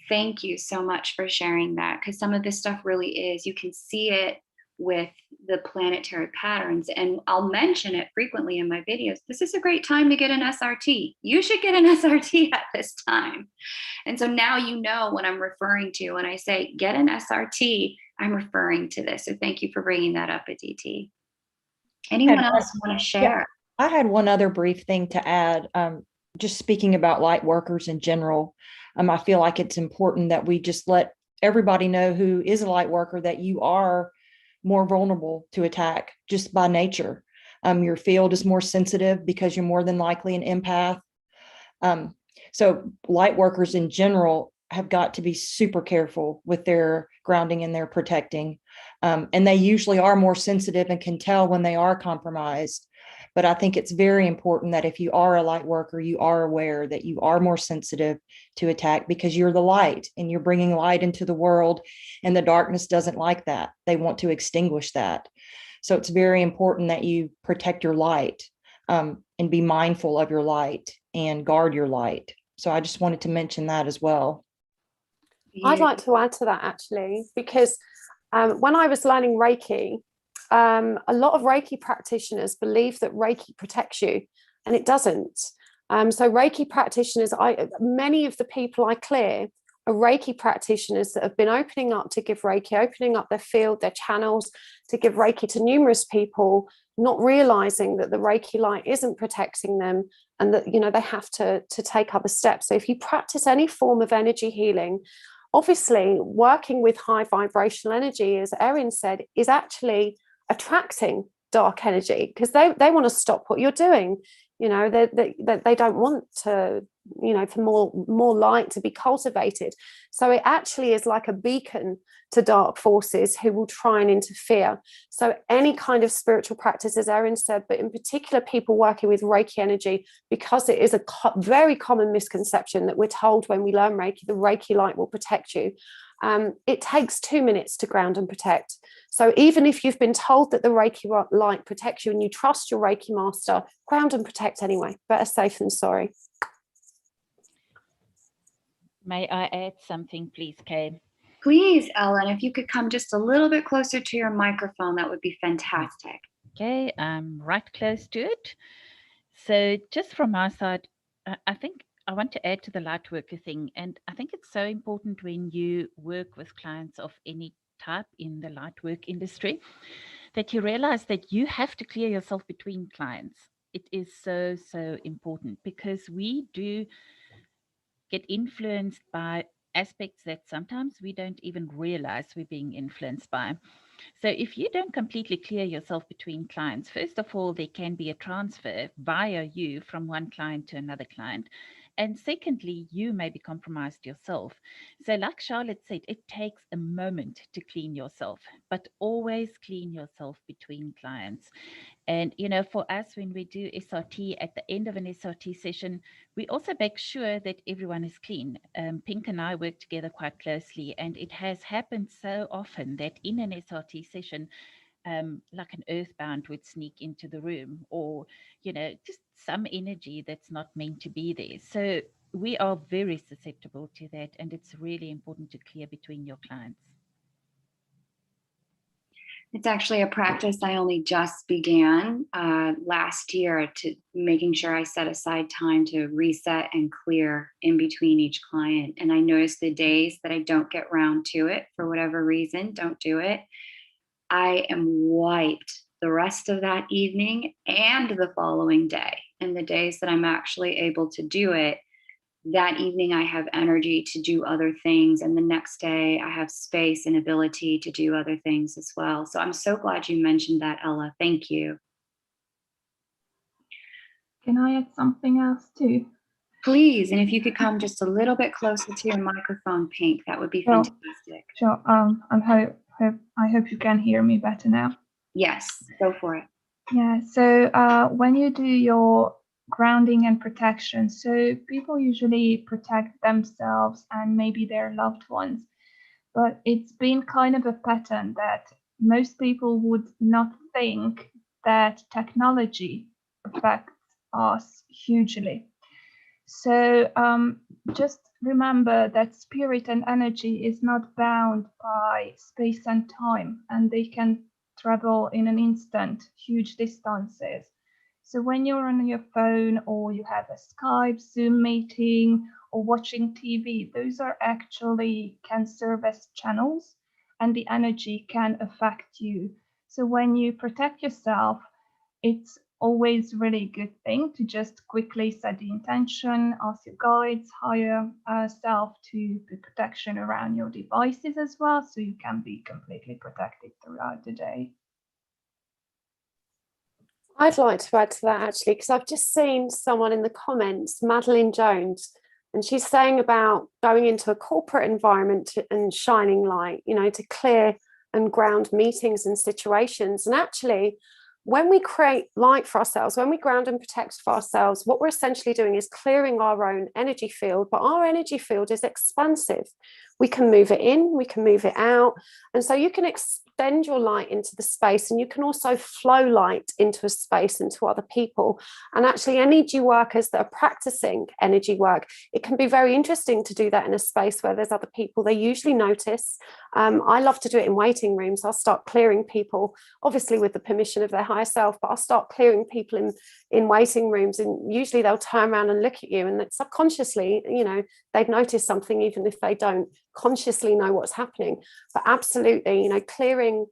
thank you so much for sharing that, because some of this stuff really is, you can see it with the planetary patterns. And I'll mention it frequently in my videos. This is a great time to get an SRT. You should get an SRT at this time. And so now you know what I'm referring to when I say get an SRT, I'm referring to this. So thank you for bringing that up, Aditi. Anyone else want to share? I had one other brief thing to add. Just speaking about light workers in general, I feel like it's important that we just let everybody know who is a light worker that you are more vulnerable to attack just by nature. Your field is more sensitive because you're more than likely an empath. So light workers in general have got to be super careful with their grounding and their protecting. And they usually are more sensitive and can tell when they are compromised. But I think it's very important that if you are a light worker, you are aware that you are more sensitive to attack, because you're the light and you're bringing light into the world, and the darkness doesn't like that. They want to extinguish that. So it's very important that you protect your light, and be mindful of your light and guard your light. So I just wanted to mention that as well. Yeah. I'd like to add to that, actually, because when I was learning Reiki, a lot of Reiki practitioners believe that Reiki protects you, and it doesn't. So Reiki practitioners, many of the people I clear are Reiki practitioners that have been opening up to give Reiki, opening up their field, their channels to give Reiki to numerous people, not realizing that the Reiki light isn't protecting them, and that, you know, they have to take other steps. So if you practice any form of energy healing, obviously working with high vibrational energy, as Erin said, is actually attracting dark energy, because they want to stop what you're doing. You know, they don't want to, you know, for more light to be cultivated. So it actually is like a beacon to dark forces who will try and interfere. So any kind of spiritual practice, as Erin said, but in particular people working with Reiki energy, because it is a very common misconception that we're told when we learn Reiki, the Reiki light will protect you. It takes 2 minutes to ground and protect. So even if you've been told that the Reiki light protects you and you trust your Reiki master, ground and protect anyway. Better safe than sorry. May I add something, please, Kay? Please, Ellen, if you could come just a little bit closer to your microphone, that would be fantastic. Okay, I'm right close to it. So just from my side, I think I want to add to the Lightworker thing. And I think it's so important when you work with clients of any type in the Lightwork industry, that you realize that you have to clear yourself between clients. It is so, so important, because we do get influenced by aspects that sometimes we don't even realize we're being influenced by. So if you don't completely clear yourself between clients, first of all, there can be a transfer via you from one client to another client. And secondly, you may be compromised yourself. So like Charlotte said, it takes a moment to clean yourself, but always clean yourself between clients. And, you know, for us, when we do SRT, at the end of an SRT session, we also make sure that everyone is clean. Pink and I work together quite closely, and it has happened so often that in an SRT session, like an earthbound would sneak into the room, or, you know, just some energy that's not meant to be there. So we are very susceptible to that, and it's really important to clear between your clients. It's actually a practice I only just began last year, to making sure I set aside time to reset and clear in between each client. And I notice the days that I don't get round to it for whatever reason, don't do it, I am wiped the rest of that evening and the following day. And the days that I'm actually able to do it, that evening I have energy to do other things, and the next day I have space and ability to do other things as well. So I'm so glad you mentioned that, Ella. Thank you. Can I add something else too? Please, and if you could come just a little bit closer to your microphone, Pink, that would be fantastic. Sure. I hope you can hear me better now. Yes, go for it. Yeah. So when you do your grounding and protection. So people usually protect themselves and maybe their loved ones, but it's been kind of a pattern that most people would not think that technology affects us hugely. So just remember that spirit and energy is not bound by space and time, and they can travel in an instant, huge distances. So when you're on your phone or you have a Skype, Zoom meeting, or watching TV, those are actually can serve as channels, and the energy can affect you. So when you protect yourself, it's always really good thing to just quickly set the intention, ask your guides, higher self to put protection around your devices as well, so you can be completely protected throughout the day. I'd like to add to that actually, because I've just seen someone in the comments, Madeline Jones, and she's saying about going into a corporate environment and shining light, you know, to clear and ground meetings and situations. And actually, when we create light for ourselves, when we ground and protect for ourselves, what we're essentially doing is clearing our own energy field, but our energy field is expansive. We can move it in, we can move it out. And so you can extend your light into the space, and you can also flow light into a space and to other people. And actually energy workers that are practicing energy work, it can be very interesting to do that in a space where there's other people. They usually notice. I love to do it in waiting rooms. I'll start clearing people, obviously with the permission of their higher self, but I'll start clearing people in waiting rooms, and usually they'll turn around and look at you, and subconsciously, you know, they've noticed something even if they don't consciously know what's happening. But absolutely, you know, clearing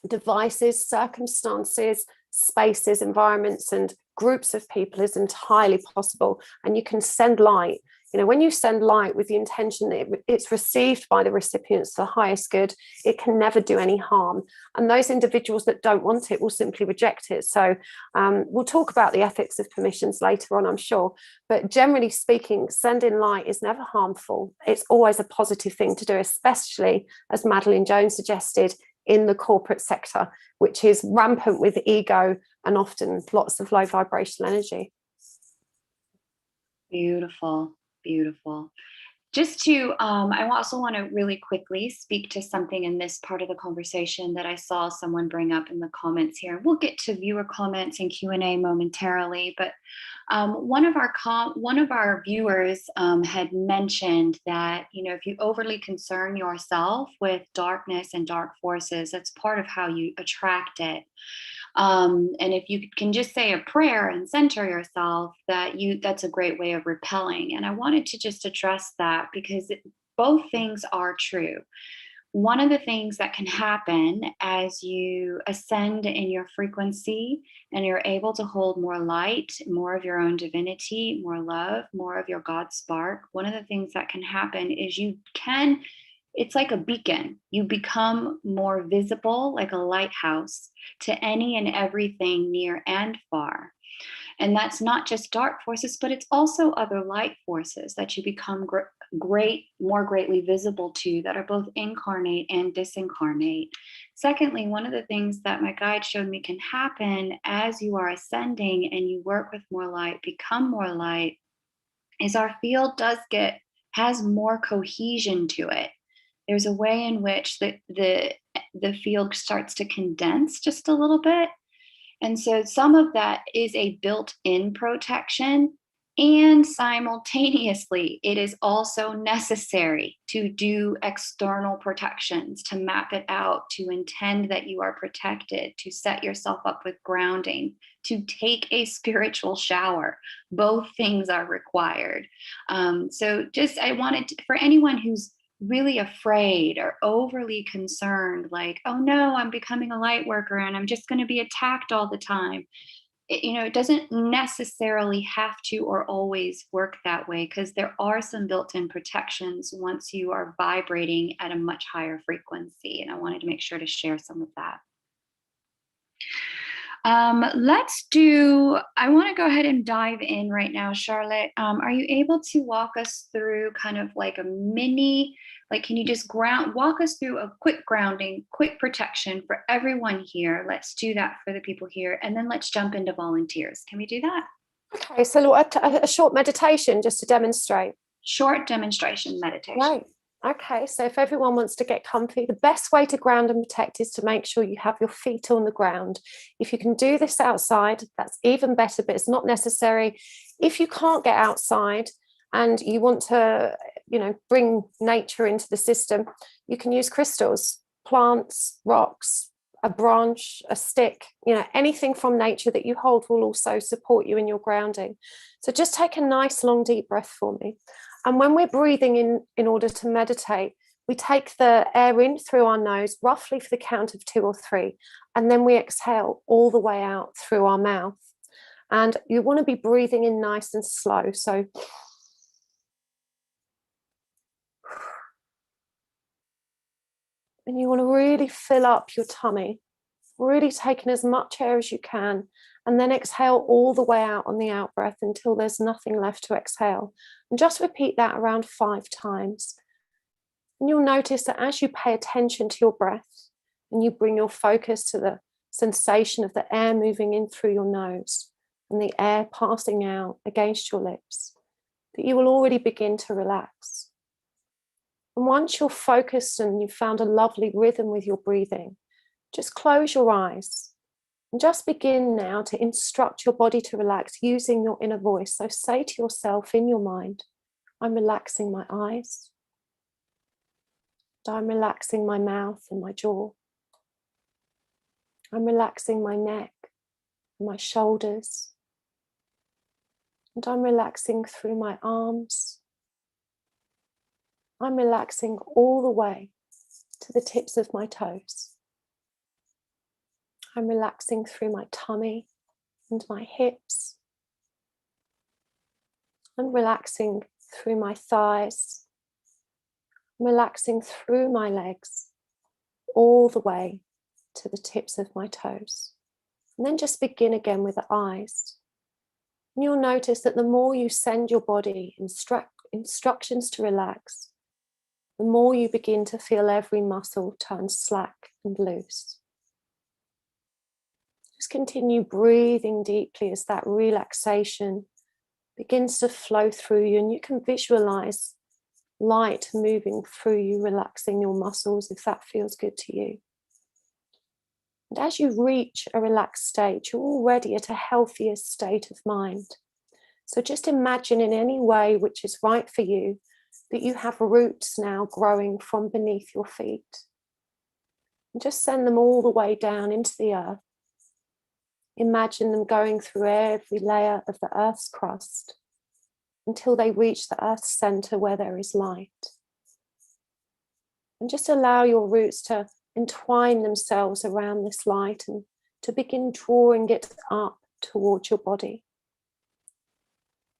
devices, circumstances, spaces, environments, and groups of people is entirely possible. And you can send light. You know, when you send light with the intention that it's received by the recipients for the highest good, it can never do any harm. And those individuals that don't want it will simply reject it. So we'll talk about the ethics of permissions later on, I'm sure. But generally speaking, sending light is never harmful. It's always a positive thing to do, especially, as Madeline Jones suggested, in the corporate sector, which is rampant with ego and often lots of low vibrational energy. Beautiful. Beautiful. Just to, I also want to really quickly speak to something in this part of the conversation that I saw someone bring up in the comments here. We'll get to viewer comments and Q&A momentarily, but one of our viewers had mentioned that, you know, if you overly concern yourself with darkness and dark forces, that's part of how you attract it. And if you can just say a prayer and center yourself, that's a great way of repelling. And I wanted to just address that because both things are true. One of the things that can happen as you ascend in your frequency and you're able to hold more light, more of your own divinity, more love, more of your God spark, one of the things that can happen is it's like a beacon. You become more visible, like a lighthouse, to any and everything near and far. And that's not just dark forces, but it's also other light forces that you become more greatly visible to, that are both incarnate and disincarnate. Secondly, one of the things that my guide showed me can happen as you are ascending and you work with more light, become more light, is our field has more cohesion to it. There's a way in which the field starts to condense just a little bit. And so some of that is a built-in protection, and simultaneously, it is also necessary to do external protections, to map it out, to intend that you are protected, to set yourself up with grounding, to take a spiritual shower. Both things are required. I wanted for anyone who's really afraid or overly concerned, like, oh no, I'm becoming a light worker and I'm just going to be attacked all the time. It doesn't necessarily have to or always work that way, because there are some built-in protections once you are vibrating at a much higher frequency. And I wanted to make sure to share some of that. I want to go ahead and dive in right now, Charlotte. Are you able to walk us through kind of like a mini, can you just walk us through a quick grounding, quick protection for everyone here? Let's do that for the people here. And then let's jump into volunteers. Can we do that? Okay, so a short meditation just to demonstrate. Short demonstration meditation. Right. Okay, so if everyone wants to get comfy, the best way to ground and protect is to make sure you have your feet on the ground. If you can do this outside, that's even better, but it's not necessary. If you can't get outside and you want to, bring nature into the system, you can use crystals, plants, rocks, a branch, a stick, anything from nature that you hold will also support you in your grounding. So just take a nice long deep breath for me. And when we're breathing in order to meditate, we take the air in through our nose, roughly for the count of 2 or 3, and then we exhale all the way out through our mouth. And you want to be breathing in nice and slow. So and you want to really fill up your tummy, really taking as much air as you can, and then exhale all the way out on the out breath until there's nothing left to exhale. And just repeat that around 5 times. And you'll notice that as you pay attention to your breath and you bring your focus to the sensation of the air moving in through your nose and the air passing out against your lips, that you will already begin to relax. And once you're focused and you've found a lovely rhythm with your breathing, just close your eyes and just begin now to instruct your body to relax using your inner voice. So say to yourself in your mind, I'm relaxing my eyes. I'm relaxing my mouth and my jaw. I'm relaxing my neck, my shoulders. And I'm relaxing through my arms. I'm relaxing all the way to the tips of my toes. I'm relaxing through my tummy and my hips. I'm relaxing through my thighs. I'm relaxing through my legs, all the way to the tips of my toes. And then just begin again with the eyes. And you'll notice that the more you send your body instructions to relax, the more you begin to feel every muscle turn slack and loose. Just continue breathing deeply as that relaxation begins to flow through you, and you can visualize light moving through you, relaxing your muscles if that feels good to you. And as you reach a relaxed state, you're already at a healthier state of mind. So just imagine in any way which is right for you that you have roots now growing from beneath your feet. And just send them all the way down into the earth. Imagine them going through every layer of the earth's crust until they reach the earth's center where there is light. And just allow your roots to entwine themselves around this light and to begin drawing it up towards your body,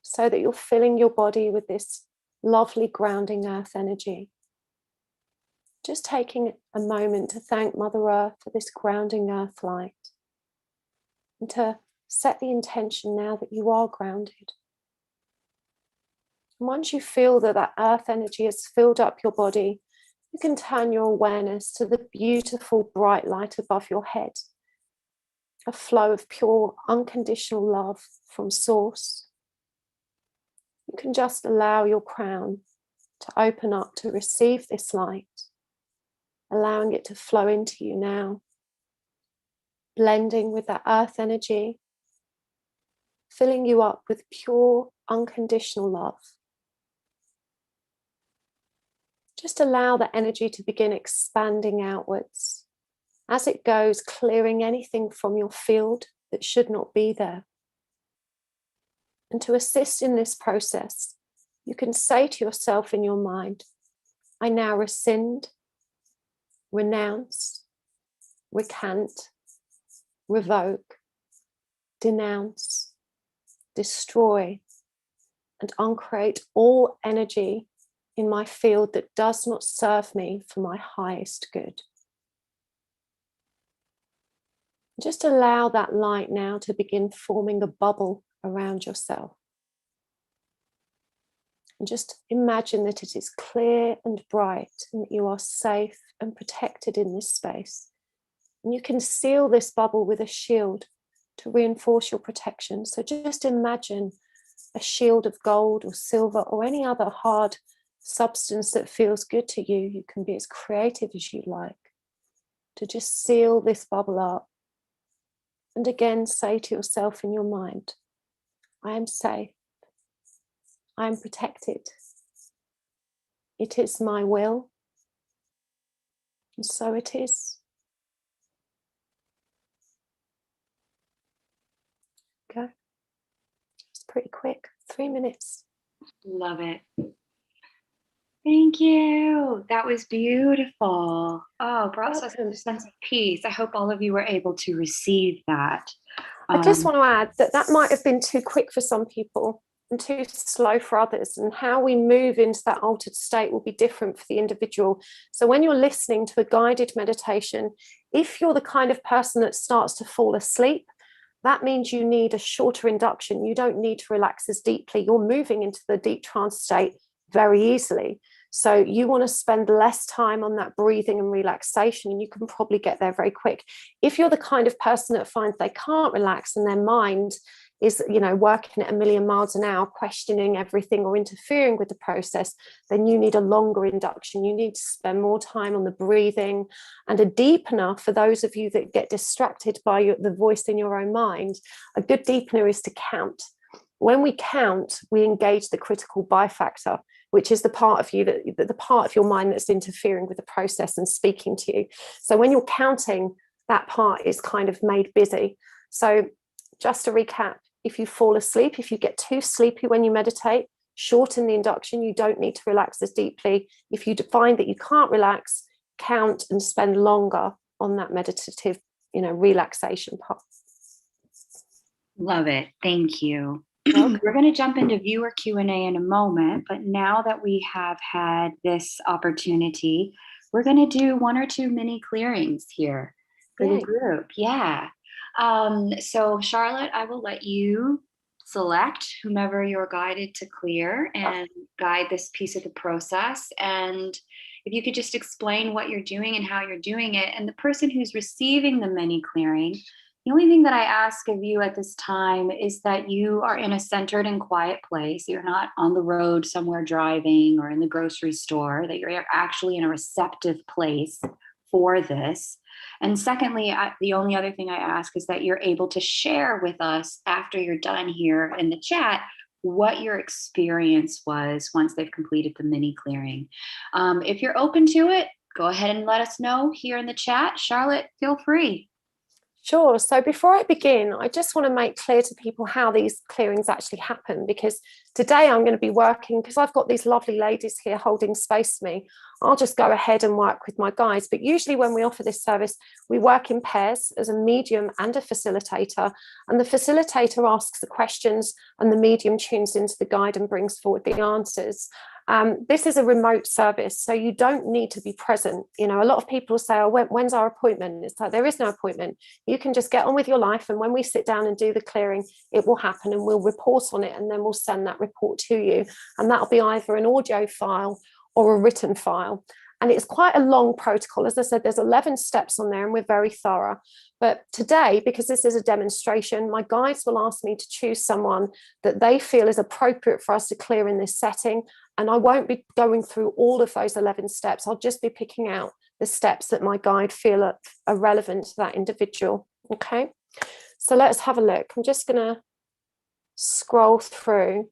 so that you're filling your body with this lovely grounding earth energy. Just taking a moment to thank Mother Earth for this grounding earth light, and to set the intention now that you are grounded. And once you feel that that earth energy has filled up your body, you can turn your awareness to the beautiful bright light above your head, a flow of pure unconditional love from Source. You can just allow your crown to open up to receive this light, allowing it to flow into you now, blending with that earth energy, filling you up with pure unconditional love. Just allow the energy to begin expanding outwards as it goes, clearing anything from your field that should not be there. And to assist in this process, you can say to yourself in your mind, I now rescind, renounce, recant, revoke, denounce, destroy, and uncreate all energy in my field that does not serve me for my highest good. Just allow that light now to begin forming a bubble around yourself. And just imagine that it is clear and bright and that you are safe and protected in this space. And you can seal this bubble with a shield to reinforce your protection. So just imagine a shield of gold or silver or any other hard substance that feels good to you. You can be as creative as you like to just seal this bubble up. And again, say to yourself in your mind, I am safe. I am protected. It is my will. And so it is. Okay. It's pretty quick. 3 minutes. Love it. Thank you. That was beautiful. Oh, brought us a sense of peace. I hope all of you were able to receive that. I just want to add that that might have been too quick for some people and too slow for others, and how we move into that altered state will be different for the individual. So when you're listening to a guided meditation, if you're the kind of person that starts to fall asleep, that means you need a shorter induction. You don't need to relax as deeply. You're moving into the deep trance state very easily. So you want to spend less time on that breathing and relaxation, and you can probably get there very quick. If you're the kind of person that finds they can't relax and their mind is, working at 1,000,000 miles an hour, questioning everything or interfering with the process, then you need a longer induction. You need to spend more time on the breathing, and a deepener for those of you that get distracted by the voice in your own mind. A good deepener is to count. When we count, we engage the critical bifactor, which is the part of you the part of your mind that's interfering with the process and speaking to you. So when you're counting, that part is kind of made busy. So just to recap, if you fall asleep, if you get too sleepy when you meditate, shorten the induction. You don't need to relax as deeply. If you find that you can't relax, count and spend longer on that meditative, relaxation part. Love it. Thank you. We're going to jump into viewer Q&A in a moment, but now that we have had this opportunity, we're going to do 1 or 2 mini clearings here for the group. Yeah. So Charlotte, I will let you select whomever you're guided to clear and guide this piece of the process. And if you could just explain what you're doing and how you're doing it, and the person who's receiving the mini clearing, the only thing that I ask of you at this time is that you are in a centered and quiet place. You're not on the road somewhere driving or in the grocery store, that you're actually in a receptive place for this. And secondly, the only other thing I ask is that you're able to share with us after you're done here in the chat what your experience was once they've completed the mini clearing. If you're open to it, go ahead and let us know here in the chat. Charlotte, feel free. Sure. So before I begin, I just want to make clear to people how these clearings actually happen, because today I'm going to be working, because I've got these lovely ladies here holding space for me. I'll just go ahead and work with my guides. But usually when we offer this service, we work in pairs as a medium and a facilitator. And the facilitator asks the questions and the medium tunes into the guide and brings forward the answers. This is a remote service, so you don't need to be present. A lot of people say, oh, when's our appointment? It's like, there is no appointment. You can just get on with your life, and when we sit down and do the clearing, it will happen, and we'll report on it, and then we'll send that report to you. And that'll be either an audio file or a written file. And it's quite a long protocol. As I said, there's 11 steps on there, and we're very thorough. But today, because this is a demonstration, my guides will ask me to choose someone that they feel is appropriate for us to clear in this setting. And I won't be going through all of those 11 steps. I'll just be picking out the steps that my guide feel are relevant to that individual. Okay, so let's have a look. I'm just going to scroll through.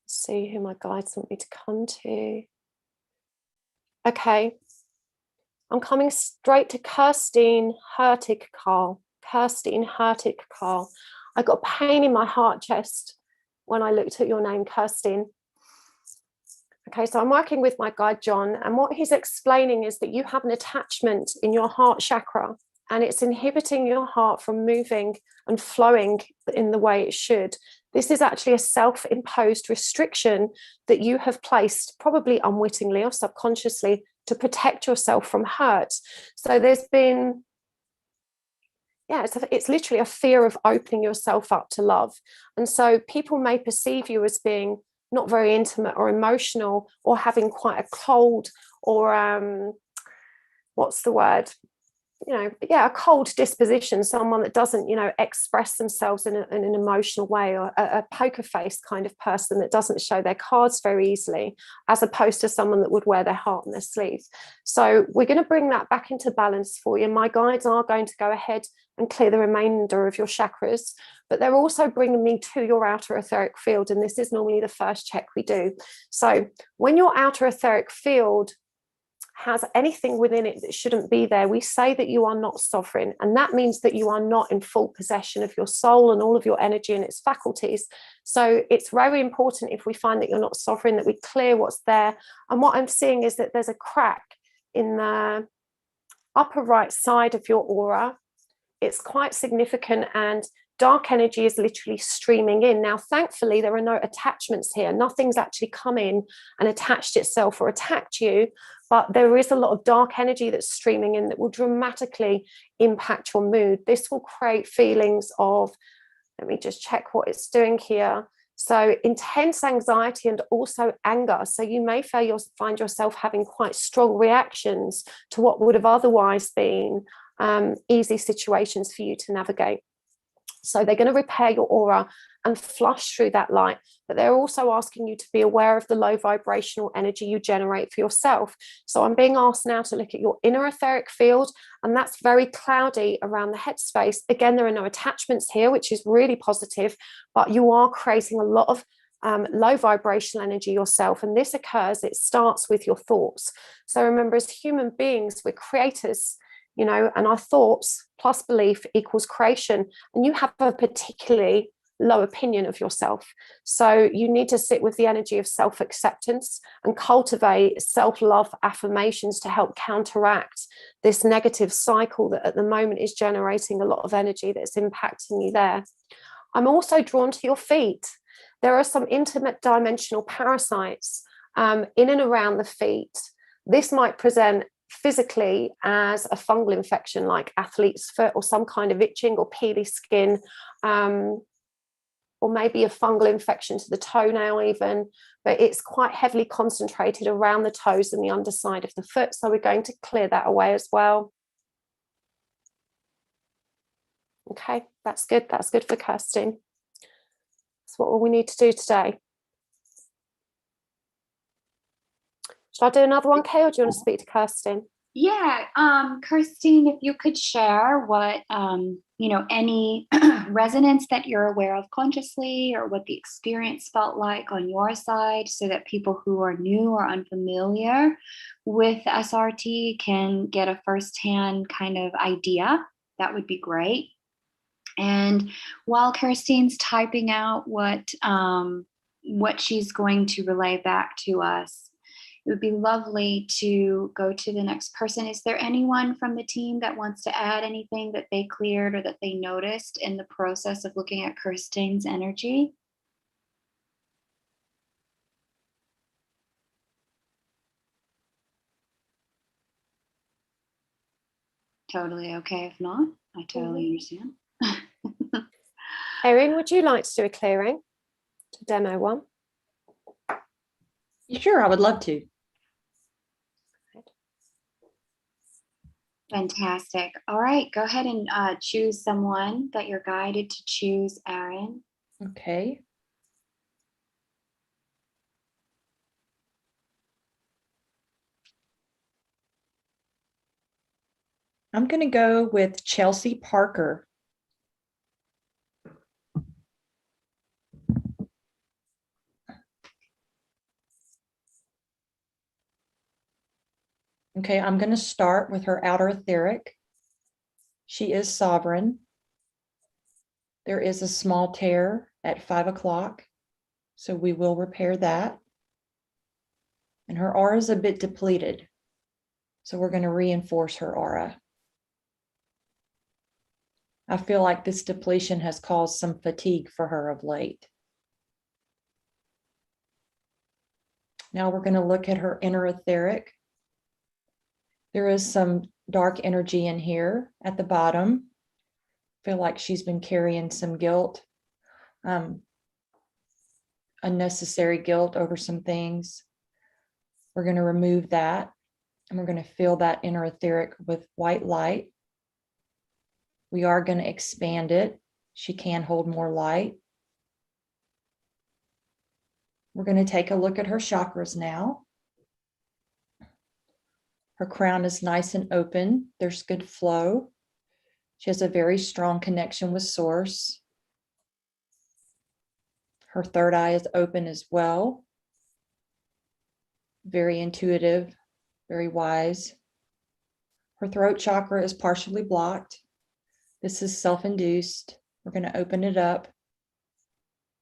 See who my guides want me to come to. Okay, I'm coming straight to Kirstine Hurtig-Carl. Kirstine Hurtig-Carl. I got pain in my heart chest when I looked at your name, Kirstine. Okay, so I'm working with my guide, John, and what he's explaining is that you have an attachment in your heart chakra, and it's inhibiting your heart from moving and flowing in the way it should. This is actually a self-imposed restriction that you have placed, probably unwittingly or subconsciously, to protect yourself from hurt. So there's been, it's literally a fear of opening yourself up to love. And so people may perceive you as being not very intimate or emotional, or having quite a cold or what's the word? A cold disposition, someone that doesn't, express themselves in an emotional way, or a poker face kind of person that doesn't show their cards very easily, as opposed to someone that would wear their heart on their sleeve. So we're going to bring that back into balance for you. My guides are going to go ahead and clear the remainder of your chakras, but they're also bringing me to your outer etheric field. And this is normally the first check we do. So when your outer etheric field has anything within it that shouldn't be there, we say that you are not sovereign. And that means that you are not in full possession of your soul and all of your energy and its faculties. So it's very important, if we find that you're not sovereign, that we clear what's there. And what I'm seeing is that there's a crack in the upper right side of your aura. It's quite significant, and dark energy is literally streaming in. Now, thankfully, there are no attachments here. Nothing's actually come in and attached itself or attacked you, but there is a lot of dark energy that's streaming in that will dramatically impact your mood. This will create feelings of, let me just check what it's doing here. So intense anxiety and also anger. So you may find yourself having quite strong reactions to what would have otherwise been easy situations for you to navigate. So they're going to repair your aura and flush through that light, but they're also asking you to be aware of the low vibrational energy you generate for yourself. So I'm being asked now to look at your inner etheric field, and that's very cloudy around the headspace. Again, there are no attachments here, which is really positive, but you are creating a lot of low vibrational energy yourself. And this occurs, it starts with your thoughts. So remember, as human beings, we're creators, and our thoughts plus belief equals creation. And you have a particularly low opinion of yourself. So you need to sit with the energy of self-acceptance and cultivate self-love affirmations to help counteract this negative cycle that at the moment is generating a lot of energy that's impacting you there. I'm also drawn to your feet. There are some intimate dimensional parasites in and around the feet. This might present physically as a fungal infection like athlete's foot, or some kind of itching or peely skin, or maybe a fungal infection to the toenail even, but it's quite heavily concentrated around the toes and the underside of the foot. So we're going to clear that away as well. Okay, that's good. That's good for Kirsten. That's what we need to do today. Should I do another one, Kay, or do you want to speak to Kirsten? Yeah, Kirsten, if you could share what, any resonance that you're aware of consciously, or what the experience felt like on your side, so that people who are new or unfamiliar with SRT can get a firsthand kind of idea, that would be great. And while Kirsten's typing out what she's going to relay back to us, it would be lovely to go to the next person. Is there anyone from the team that wants to add anything that they cleared or that they noticed in the process of looking at Kirsten's energy? Totally okay if not. I totally understand. Erin, would you like to do a clearing to demo one? Sure, I would love to. Fantastic. All right, go ahead and choose someone that you're guided to choose, Erin. Okay. I'm going to go with Chelsea Parker. Okay, I'm going to start with her outer etheric. She is sovereign. There is a small tear at 5 o'clock, so we will repair that. And her aura is a bit depleted, so we're going to reinforce her aura. I feel like this depletion has caused some fatigue for her of late. Now we're going to look at her inner etheric. There is some dark energy in here at the bottom. I feel like she's been carrying some guilt, unnecessary guilt over some things. We're going to remove that. And we're going to fill that inner etheric with white light. We are going to expand it. She can hold more light. We're going to take a look at her chakras now. Her crown is nice and open. There's good flow. She has a very strong connection with Source. Her third eye is open as well. Very intuitive, very wise. Her throat chakra is partially blocked. This is self-induced. We're going to open it up.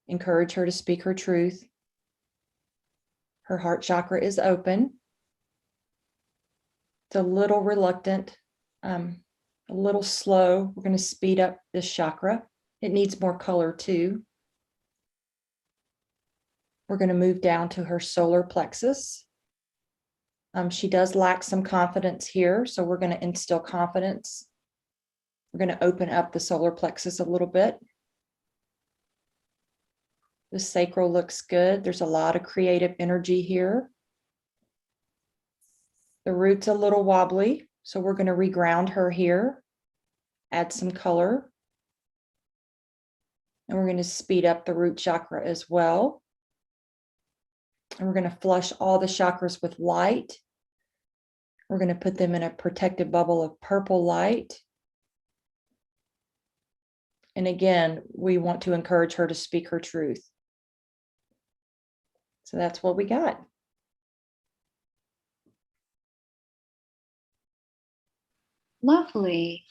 Encourage her to speak her truth. Her heart chakra is open. It's a little reluctant, a little slow. We're going to speed up this chakra. It needs more color too. We're going to move down to her solar plexus. She does lack some confidence here, so we're going to instill confidence. We're going to open up the solar plexus a little bit. The sacral looks good. There's a lot of creative energy here. The root's a little wobbly, so we're going to reground her here, add some color. And we're going to speed up the root chakra as well. And we're going to flush all the chakras with light. We're going to put them in a protective bubble of purple light. And again, we want to encourage her to speak her truth. So that's what we got. Lovely.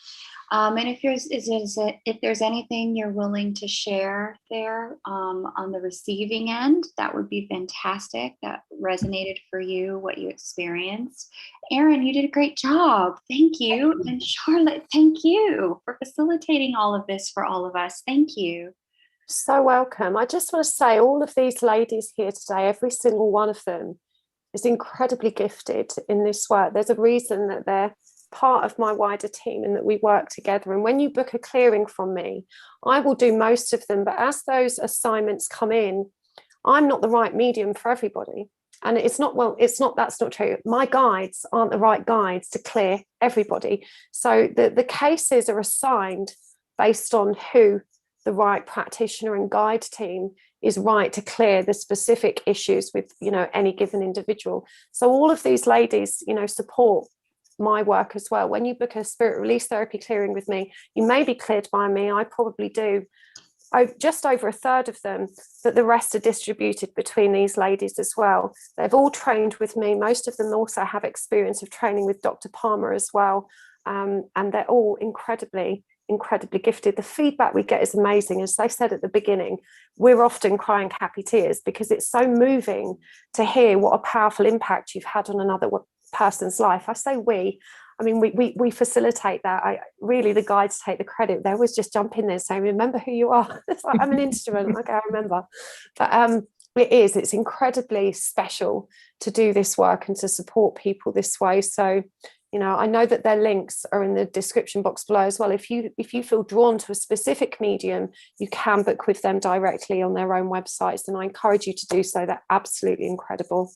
And if there's anything you're willing to share there on the receiving end, that would be fantastic. That resonated for you, what you experienced. Erin, you did a great job. Thank you. And Charlotte, thank you for facilitating all of this for all of us. Thank you. So welcome. I just want to say all of these ladies here today, every single one of them is incredibly gifted in this work. There's a reason that they're part of my wider team and that we work together. And when you book a clearing from me, I will do most of them. But as those assignments come in, I'm not the right medium for everybody. And it's not, that's not true. My guides aren't the right guides to clear everybody. So the cases are assigned based on who the right practitioner and guide team is right to clear the specific issues with, any given individual. So all of these ladies, support my work as well. When you book a spirit release therapy clearing with me, you may be cleared by me. I probably do just over a third of them, but the rest are distributed between these ladies as well. They've all trained with me. Most of them also have experience of training with Dr. Palmer as well. And they're all incredibly gifted. The feedback we get is amazing. As they said at the beginning, we're often crying happy tears because it's so moving to hear what a powerful impact you've had on another person's life. I say we facilitate that. Really, the guides take the credit. They always just jump in there and say, remember who you are. It's like, I'm an instrument. Okay, I remember. But it's incredibly special to do this work and to support people this way. So I know that their links are in the description box below as well. If you feel drawn to a specific medium, you can book with them directly on their own websites, and I encourage you to do so. They're absolutely incredible.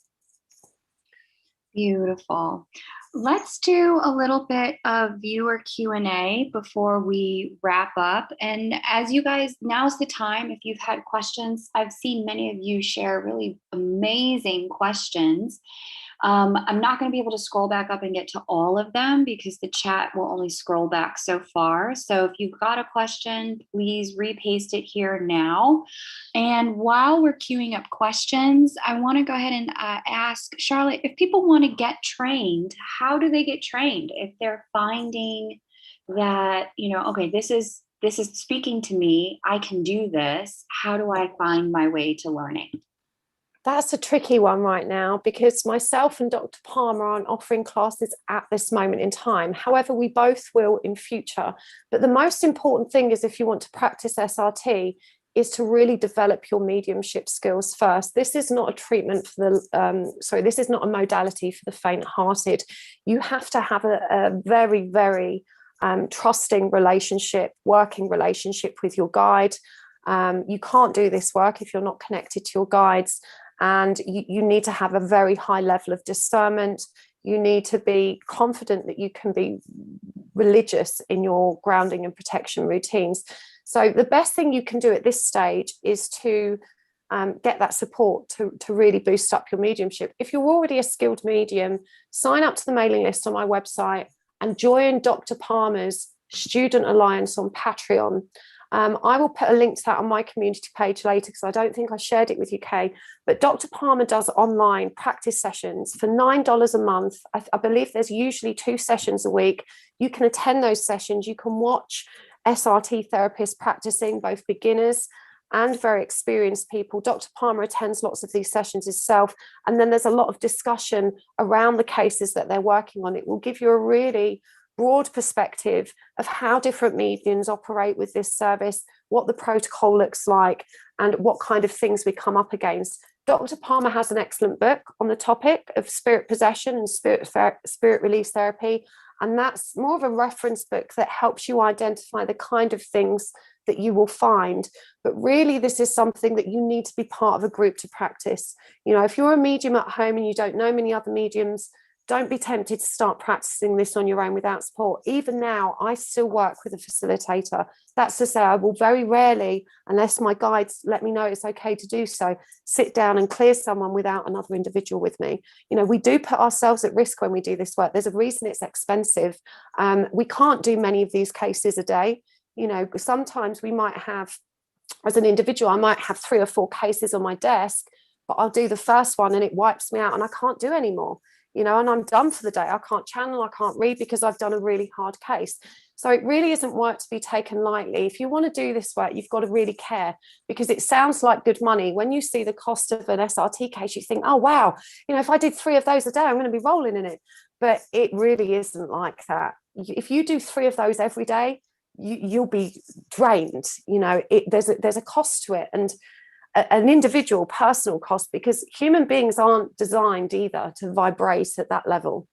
Beautiful. Let's do a little bit of viewer Q&A before we wrap up. And as you guys, now's the time if you've had questions. I've seen many of you share really amazing questions. I'm not going to be able to scroll back up and get to all of them because the chat will only scroll back so far. So if you've got a question, please repaste it here now. And while we're queuing up questions, I want to go ahead and ask Charlotte, if people want to get trained, how do they get trained? If they're finding that, okay, this is speaking to me, I can do this. How do I find my way to learning? That's a tricky one right now because myself and Dr. Palmer aren't offering classes at this moment in time. However, we both will in future. But the most important thing is, if you want to practice SRT, is to really develop your mediumship skills first. This is not a treatment for this is not a modality for the faint-hearted. You have to have a very, very trusting relationship, working relationship with your guide. You can't do this work if you're not connected to your guides. And you need to have a very high level of discernment. You need to be confident that you can be religious in your grounding and protection routines. So the best thing you can do at this stage is to get that support to really boost up your mediumship. If you're already a skilled medium, sign up to the mailing list on my website and join Dr. Palmer's Student Alliance on Patreon. I will put a link to that on my community page later because I don't think I shared it with you, Kay. But Dr. Palmer does online practice sessions for $9 a month. I believe there's usually 2 sessions a week. You can attend those sessions. You can watch SRT therapists practicing, both beginners and very experienced people. Dr. Palmer attends lots of these sessions himself. And then there's a lot of discussion around the cases that they're working on. It will give you a really broad perspective of how different mediums operate with this service, what the protocol looks like, and what kind of things we come up against. Dr. Palmer has an excellent book on the topic of spirit possession and spirit release therapy. And that's more of a reference book that helps you identify the kind of things that you will find. But really, this is something that you need to be part of a group to practice. You know, if you're a medium at home and you don't know many other mediums, don't be tempted to start practicing this on your own without support. Even now, I still work with a facilitator. That's to say, I will very rarely, unless my guides let me know it's okay to do so, sit down and clear someone without another individual with me. You know, we do put ourselves at risk when we do this work. There's a reason it's expensive. We can't do many of these cases a day. You know, sometimes we might have, as an individual, I might have 3 or 4 cases on my desk, but I'll do the first one and it wipes me out and I can't do any more. You know, and I'm done for the day. I can't channel, I can't read because I've done a really hard case. So it really isn't work to be taken lightly. If you want to do this work, you've got to really care, because it sounds like good money. When you see the cost of an SRT case, you think, oh, wow, you know, if I did 3 of those a day, I'm going to be rolling in it. But it really isn't like that. If you do 3 of those every day, you'll be drained. You know, there's a cost to it. And an individual personal cost, because human beings aren't designed either to vibrate at that level.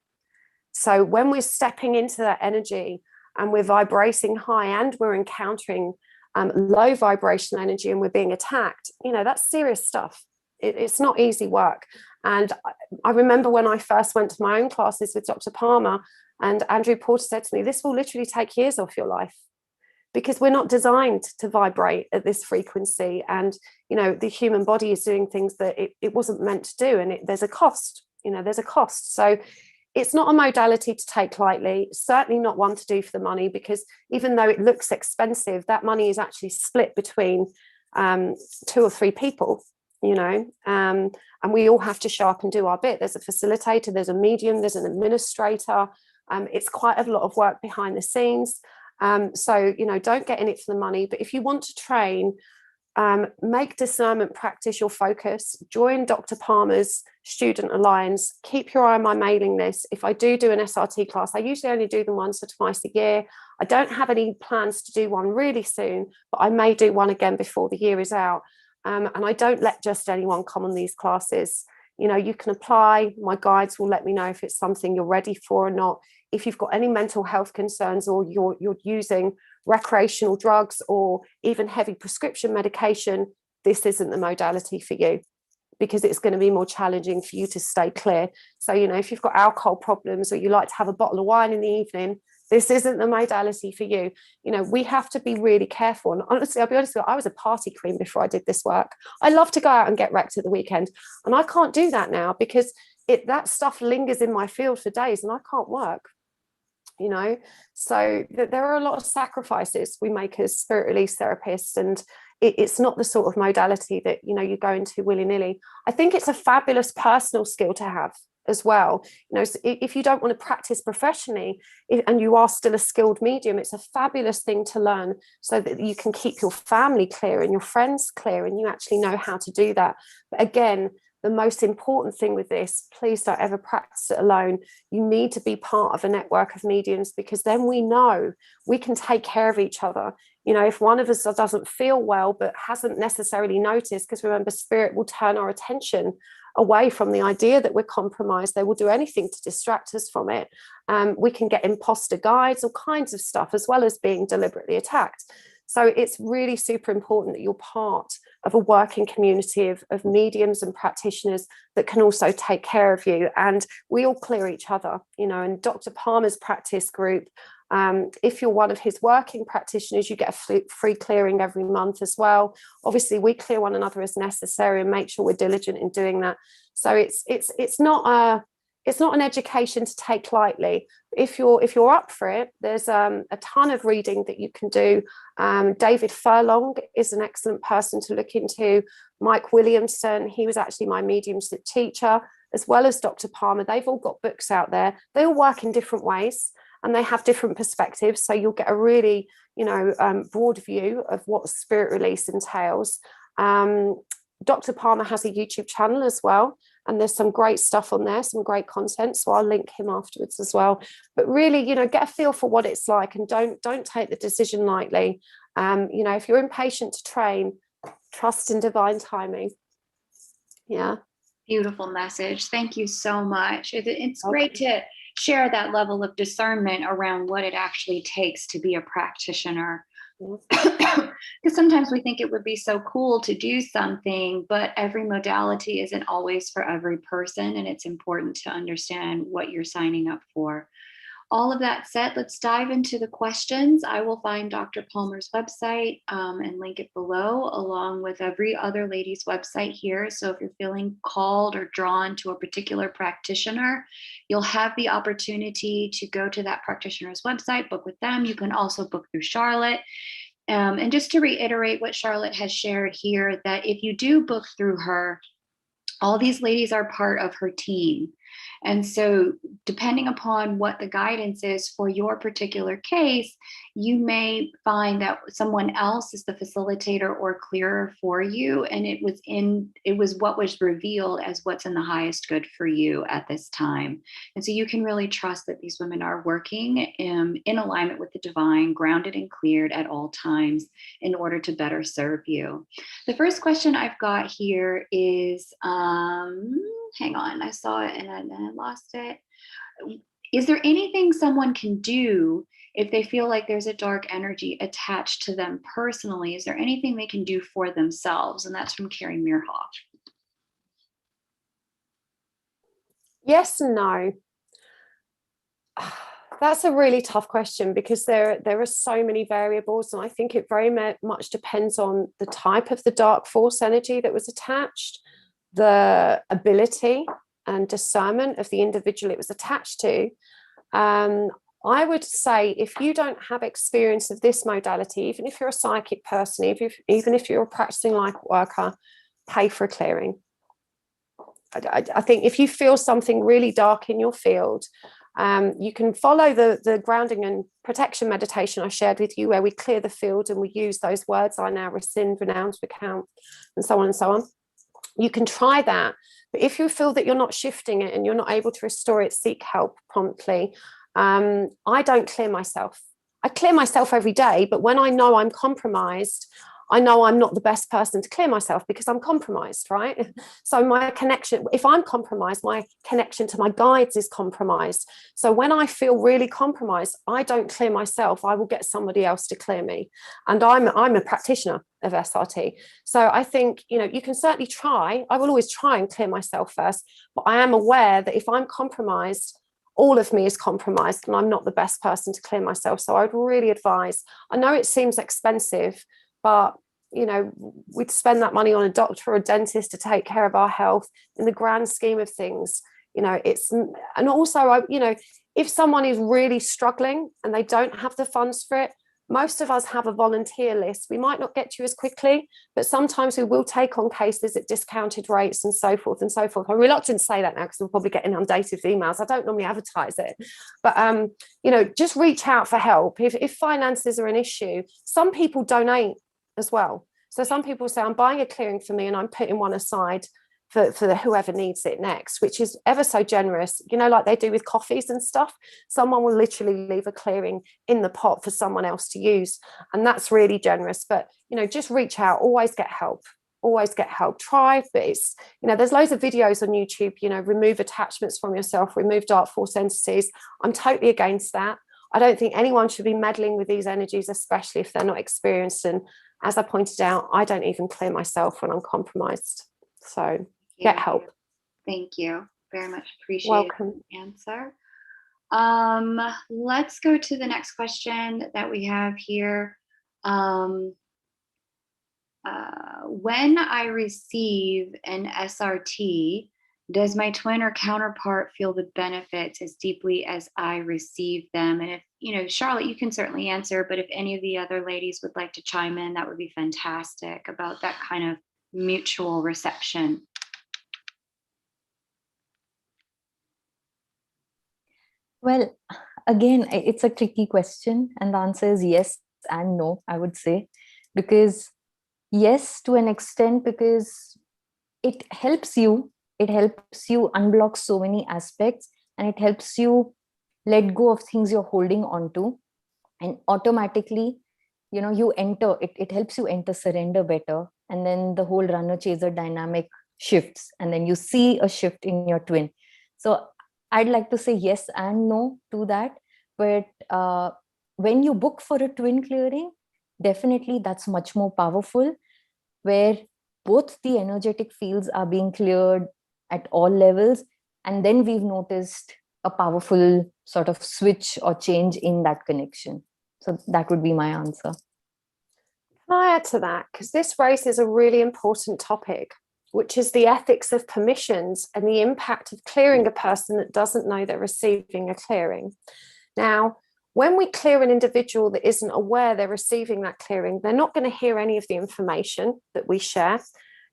So when we're stepping into that energy and we're vibrating high and we're encountering low vibration energy and we're being attacked, you know, that's serious stuff. It's not easy work. And I remember when I first went to my own classes with Dr. Palmer, and Andrew Porter said to me, this will literally take years off your life, because we're not designed to vibrate at this frequency. And, you know, the human body is doing things that it wasn't meant to do. And there's a cost, you know, there's a cost. So it's not a modality to take lightly, certainly not one to do for the money, because even though it looks expensive, that money is actually split between 2 or 3 people, you know, and we all have to show up and do our bit. There's a facilitator, there's a medium, there's an administrator. It's quite a lot of work behind the scenes. So, you know, don't get in it for the money. But if you want to train, make discernment practice your focus. Join Dr. Palmer's Student Alliance. Keep your eye on my mailing list. If I do an SRT class, I usually only do them once or twice a year. I don't have any plans to do one really soon, but I may do one again before the year is out. And I don't let just anyone come on these classes. You know, you can apply. My guides will let me know if it's something you're ready for or not. If you've got any mental health concerns, or you're using recreational drugs or even heavy prescription medication, this isn't the modality for you, because it's going to be more challenging for you to stay clear. So, you know, if you've got alcohol problems or you like to have a bottle of wine in the evening, this isn't the modality for you. You know, we have to be really careful. And honestly, I'll be honest with you, I was a party queen before I did this work. I love to go out and get wrecked at the weekend. And I can't do that now, because that stuff lingers in my field for days and I can't work. You know, so there are a lot of sacrifices we make as spirit release therapists, and it's not the sort of modality that, you know, you go into willy-nilly. I think it's a fabulous personal skill to have as well. You know, so if you don't want to practice professionally and you are still a skilled medium, it's a fabulous thing to learn, so that you can keep your family clear and your friends clear, and you actually know how to do that. But again, the most important thing with this, please don't ever practice it alone. You need to be part of a network of mediums, because then we know we can take care of each other. You know, if one of us doesn't feel well but hasn't necessarily noticed, because remember, spirit will turn our attention away from the idea that we're compromised. They will do anything to distract us from it. We can get imposter guides, all kinds of stuff, as well as being deliberately attacked. So it's really super important that you're part of a working community of mediums and practitioners that can also take care of you, and we all clear each other, you know. And Dr. Palmer's practice group, if you're one of his working practitioners, you get a free clearing every month as well. Obviously we clear one another as necessary and make sure we're diligent in doing that. So it's not an education to take lightly. If you're up for it, there's a ton of reading that you can do. David Furlong is an excellent person to look into. Mike Williamson, he was actually my mediumship teacher, as well as Dr. Palmer. They've all got books out there. They all work in different ways and they have different perspectives. So you'll get a really, broad view of what spirit release entails. Dr. Palmer has a YouTube channel as well, and there's some great stuff on there, some great content. So I'll link him afterwards as well. But really, get a feel for what it's like, and don't take the decision lightly. If you're impatient to train, trust in divine timing. Yeah. Beautiful message. Thank you so much. It's great to share that level of discernment around what it actually takes to be a practitioner. Because sometimes we think it would be so cool to do something, but every modality isn't always for every person, and it's important to understand what you're signing up for. All of that said, let's dive into the questions. I will find Dr. Palmer's website and link it below, along with every other lady's website here. So if you're feeling called or drawn to a particular practitioner, you'll have the opportunity to go to that practitioner's website, book with them. You can also book through Charlotte. And just to reiterate what Charlotte has shared here, that if you do book through her, all these ladies are part of her team. And so depending upon what the guidance is for your particular case, you may find that someone else is the facilitator or clearer for you. And it was what was revealed as what's in the highest good for you at this time. And so you can really trust that these women are working in alignment with the divine, grounded and cleared at all times in order to better serve you. The first question I've got here is, hang on, I saw it and then I lost it. Is there anything someone can do if they feel like there's a dark energy attached to them personally? Is there anything they can do for themselves? And that's from Carrie Meerhoff. Yes and no. That's a really tough question, because there are so many variables, and I think it very much depends on the type of the dark force energy that was attached, the ability and discernment of the individual it was attached to. I would say, if you don't have experience of this modality, even if you're a psychic person, even if you're a practicing light worker, pay for a clearing. I think if you feel something really dark in your field, you can follow the grounding and protection meditation I shared with you, where we clear the field and we use those words: I now rescind, renounce, recount, and so on and so on. You can try that. But if you feel that you're not shifting it and you're not able to restore it, seek help promptly. I don't clear myself. I clear myself every day, but when I know I'm compromised, I know I'm not the best person to clear myself, because I'm compromised, right? So my connection, if I'm compromised, my connection to my guides is compromised. So when I feel really compromised, I don't clear myself. I will get somebody else to clear me. And I'm a practitioner of SRT. So I think, you can certainly try. I will always try and clear myself first, but I am aware that if I'm compromised, all of me is compromised and I'm not the best person to clear myself. So I'd really advise, I know it seems expensive, but we'd spend that money on a doctor or a dentist to take care of our health. In the grand scheme of things, and also, if someone is really struggling and they don't have the funds for it, most of us have a volunteer list. We might not get to you as quickly, but sometimes we will take on cases at discounted rates and so forth and so forth. I'm reluctant to say that now, because we'll probably get inundated with emails. I don't normally advertise it, but just reach out for help. If finances are an issue, some people donate as well. So some people say, I'm buying a clearing for me and I'm putting one aside for whoever needs it next, which is ever so generous, like they do with coffees and stuff. Someone will literally leave a clearing in the pot for someone else to use, and that's really generous. But just reach out, always get help, try. But it's, there's loads of videos on YouTube, remove attachments from yourself, remove dark force entities. I'm totally against that. I don't think anyone should be meddling with these energies, especially if they're not experienced. And as I pointed out, I don't even clear myself when I'm compromised. So get help. Thank you. Very much appreciate Welcome. the answer. Let's go to the next question that we have here. When I receive an SRT, does my twin or counterpart feel the benefits as deeply as I receive them? And if, you know, Charlotte, you can certainly answer, but if any of the other ladies would like to chime in, that would be fantastic about that kind of mutual reception. Well, again, it's a tricky question, and the answer is yes and no, I would say, because yes, to an extent, because it helps you unblock so many aspects, and it helps you let go of things you're holding on to, and automatically, you know, you enter it. It helps you enter surrender better, and then the whole runner chaser dynamic shifts, and then you see a shift in your twin. So I'd like to say yes and no to that. But when you book for a twin clearing, definitely that's much more powerful, where both the energetic fields are being cleared at all levels. And then we've noticed a powerful sort of switch or change in that connection. So that would be my answer. Can I add to that? Because this raises a really important topic, which is the ethics of permissions and the impact of clearing a person that doesn't know they're receiving a clearing. Now, when we clear an individual that isn't aware they're receiving that clearing, they're not going to hear any of the information that we share,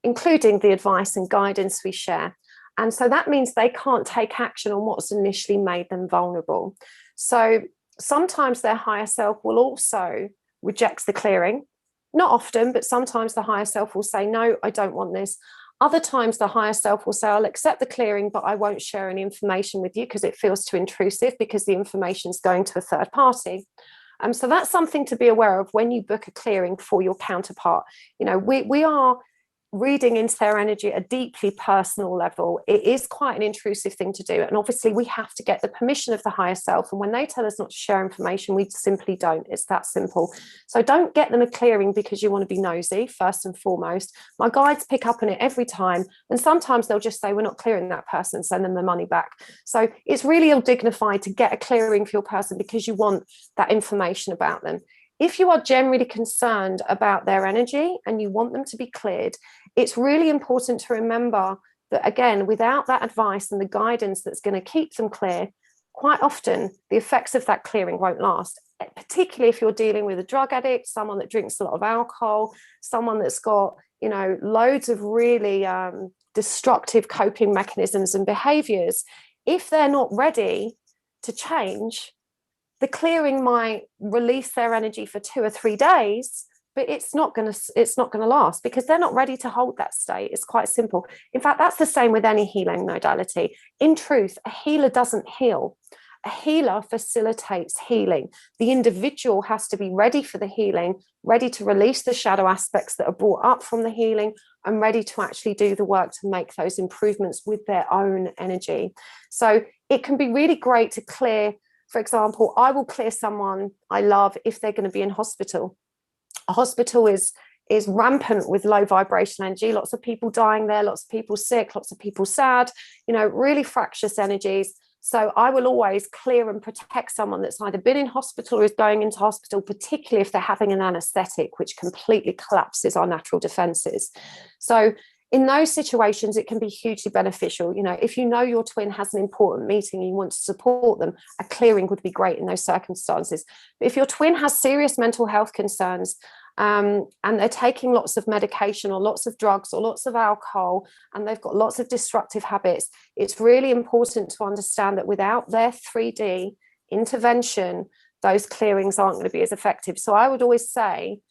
including the advice and guidance we share. And so that means they can't take action on what's initially made them vulnerable. So sometimes their higher self will also reject the clearing. Not often, but sometimes the higher self will say, no, I don't want this. Other times the higher self will say, I'll accept the clearing, but I won't share any information with you because it feels too intrusive, because the information is going to a third party. So that's something to be aware of when you book a clearing for your counterpart. You know, we are reading into their energy at a deeply personal level. It is quite an intrusive thing to do. And obviously we have to get the permission of the higher self. And when they tell us not to share information, we simply don't. It's that simple. So don't get them a clearing because you want to be nosy, first and foremost. My guides pick up on it every time. And sometimes they'll just say, we're not clearing that person, and send them the money back. So it's really ill-dignified to get a clearing for your person because you want that information about them. If you are generally concerned about their energy and you want them to be cleared, it's really important to remember that, again, without that advice and the guidance that's going to keep them clear, quite often the effects of that clearing won't last, particularly if you're dealing with a drug addict, someone that drinks a lot of alcohol, someone that's got, you know, loads of really destructive coping mechanisms and behaviors. If they're not ready to change, the clearing might release their energy for 2 or 3 days, but it's not going to last because they're not ready to hold that state. It's quite simple. In fact, that's the same with any healing modality. In truth, a healer doesn't heal. A healer facilitates healing. The individual has to be ready for the healing, ready to release the shadow aspects that are brought up from the healing, and ready to actually do the work to make those improvements with their own energy. So it can be really great to clear. For example, I will clear someone I love if they're going to be in hospital. A hospital is rampant with low vibration energy, lots of people dying there, lots of people sick, lots of people sad, you know, really fractious energies. So I will always clear and protect someone that's either been in hospital or is going into hospital, particularly if they're having an anesthetic, which completely collapses our natural defenses. So in those situations, it can be hugely beneficial. You know, if you know your twin has an important meeting and you want to support them, a clearing would be great in those circumstances. But if your twin has serious mental health concerns, and they're taking lots of medication or lots of drugs or lots of alcohol, and they've got lots of destructive habits, it's really important to understand that without their 3D intervention, those clearings aren't going to be as effective. So I would always say,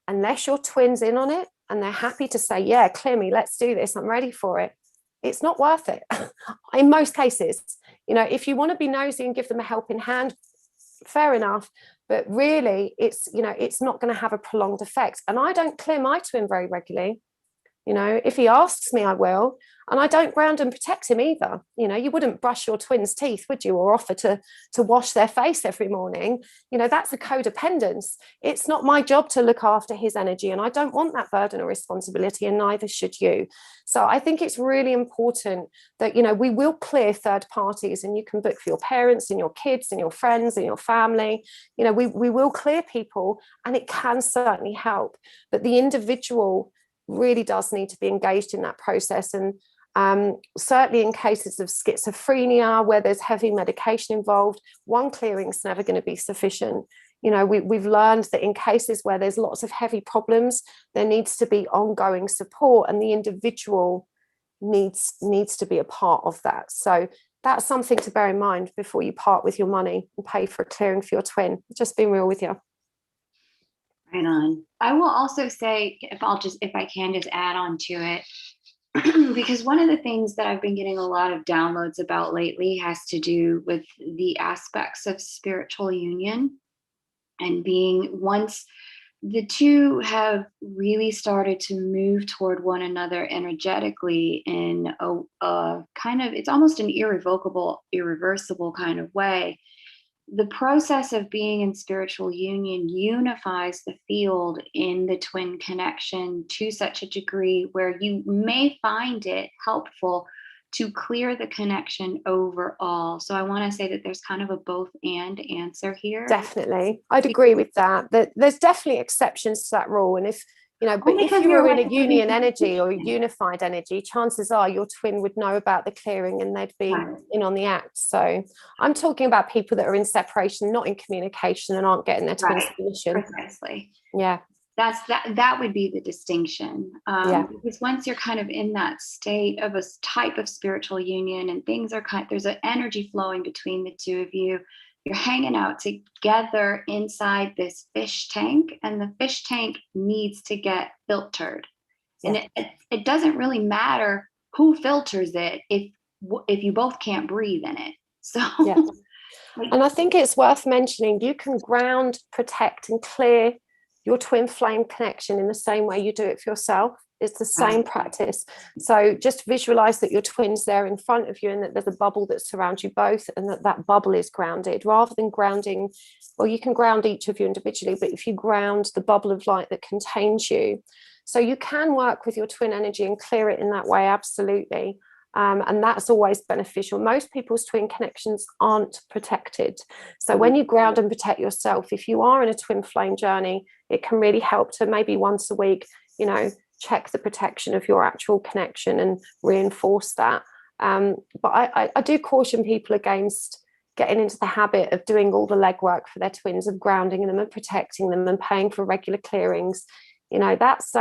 unless your twin's in on it and they're happy to say, yeah, clear me, let's do this, I'm ready for it, it's not worth it. In most cases, you know, if you want to be nosy and give them a helping hand, fair enough. But really, it's, you know, it's not going to have a prolonged effect. And I don't clear my twin very regularly You know, if he asks me, I will. And I don't ground and protect him either. You know, you wouldn't brush your twins' teeth, would you, or offer to wash their face every morning? You know, that's a codependence. It's not my job to look after his energy, and I don't want that burden or responsibility, and neither should you. So I think it's really important that, you know, we will clear third parties, and you can book for your parents and your kids and your friends and your family. You know, we will clear people, and it can certainly help. But the individual really does need to be engaged in that process. And certainly in cases of schizophrenia, where there's heavy medication involved, one clearing is never going to be sufficient. You know, we've learned that in cases where there's lots of heavy problems, there needs to be ongoing support, and the individual needs to be a part of that. So that's something to bear in mind before you part with your money and pay for a clearing for your twin. Just being real with you. Right on. I will also say, if I can just add on to it, because one of the things that I've been getting a lot of downloads about lately has to do with the aspects of spiritual union, and being, once the two have really started to move toward one another energetically in a kind of, it's almost an irreversible kind of way. The process of being in spiritual union unifies the field in the twin connection to such a degree where you may find it helpful to clear the connection overall. So I want to say that there's kind of a both and answer here. Definitely. I'd agree with that. There's definitely exceptions to that rule. And if, you know, but if you were in a union energy or a unified energy, chances are your twin would know about the clearing and they'd be in on the act. So I'm talking about people that are in separation, not in communication, and aren't getting their twin's permission. Precisely. Yeah. That would be the distinction. Because once you're kind of in that state of a type of spiritual union, and things are there's an energy flowing between the two of you. You're hanging out together inside this fish tank, and the fish tank needs to get filtered. Yeah. And it doesn't really matter who filters it if you both can't breathe in it. So, yeah. And I think it's worth mentioning, you can ground, protect, and clear your twin flame connection in the same way you do it for yourself. It's the same practice. So just visualize that your twin's there in front of you, and that there's a bubble that surrounds you both, and that bubble is grounded, rather than grounding. Well, you can ground each of you individually, but if you ground the bubble of light that contains you, so you can work with your twin energy and clear it in that way, absolutely. And that's always beneficial. Most people's twin connections aren't protected. So when you ground and protect yourself, if you are in a twin flame journey, it can really help to maybe once a week, you know, check the protection of your actual connection and reinforce that. But I do caution people against getting into the habit of doing all the legwork for their twins, of grounding them and protecting them and paying for regular clearings. You know, that's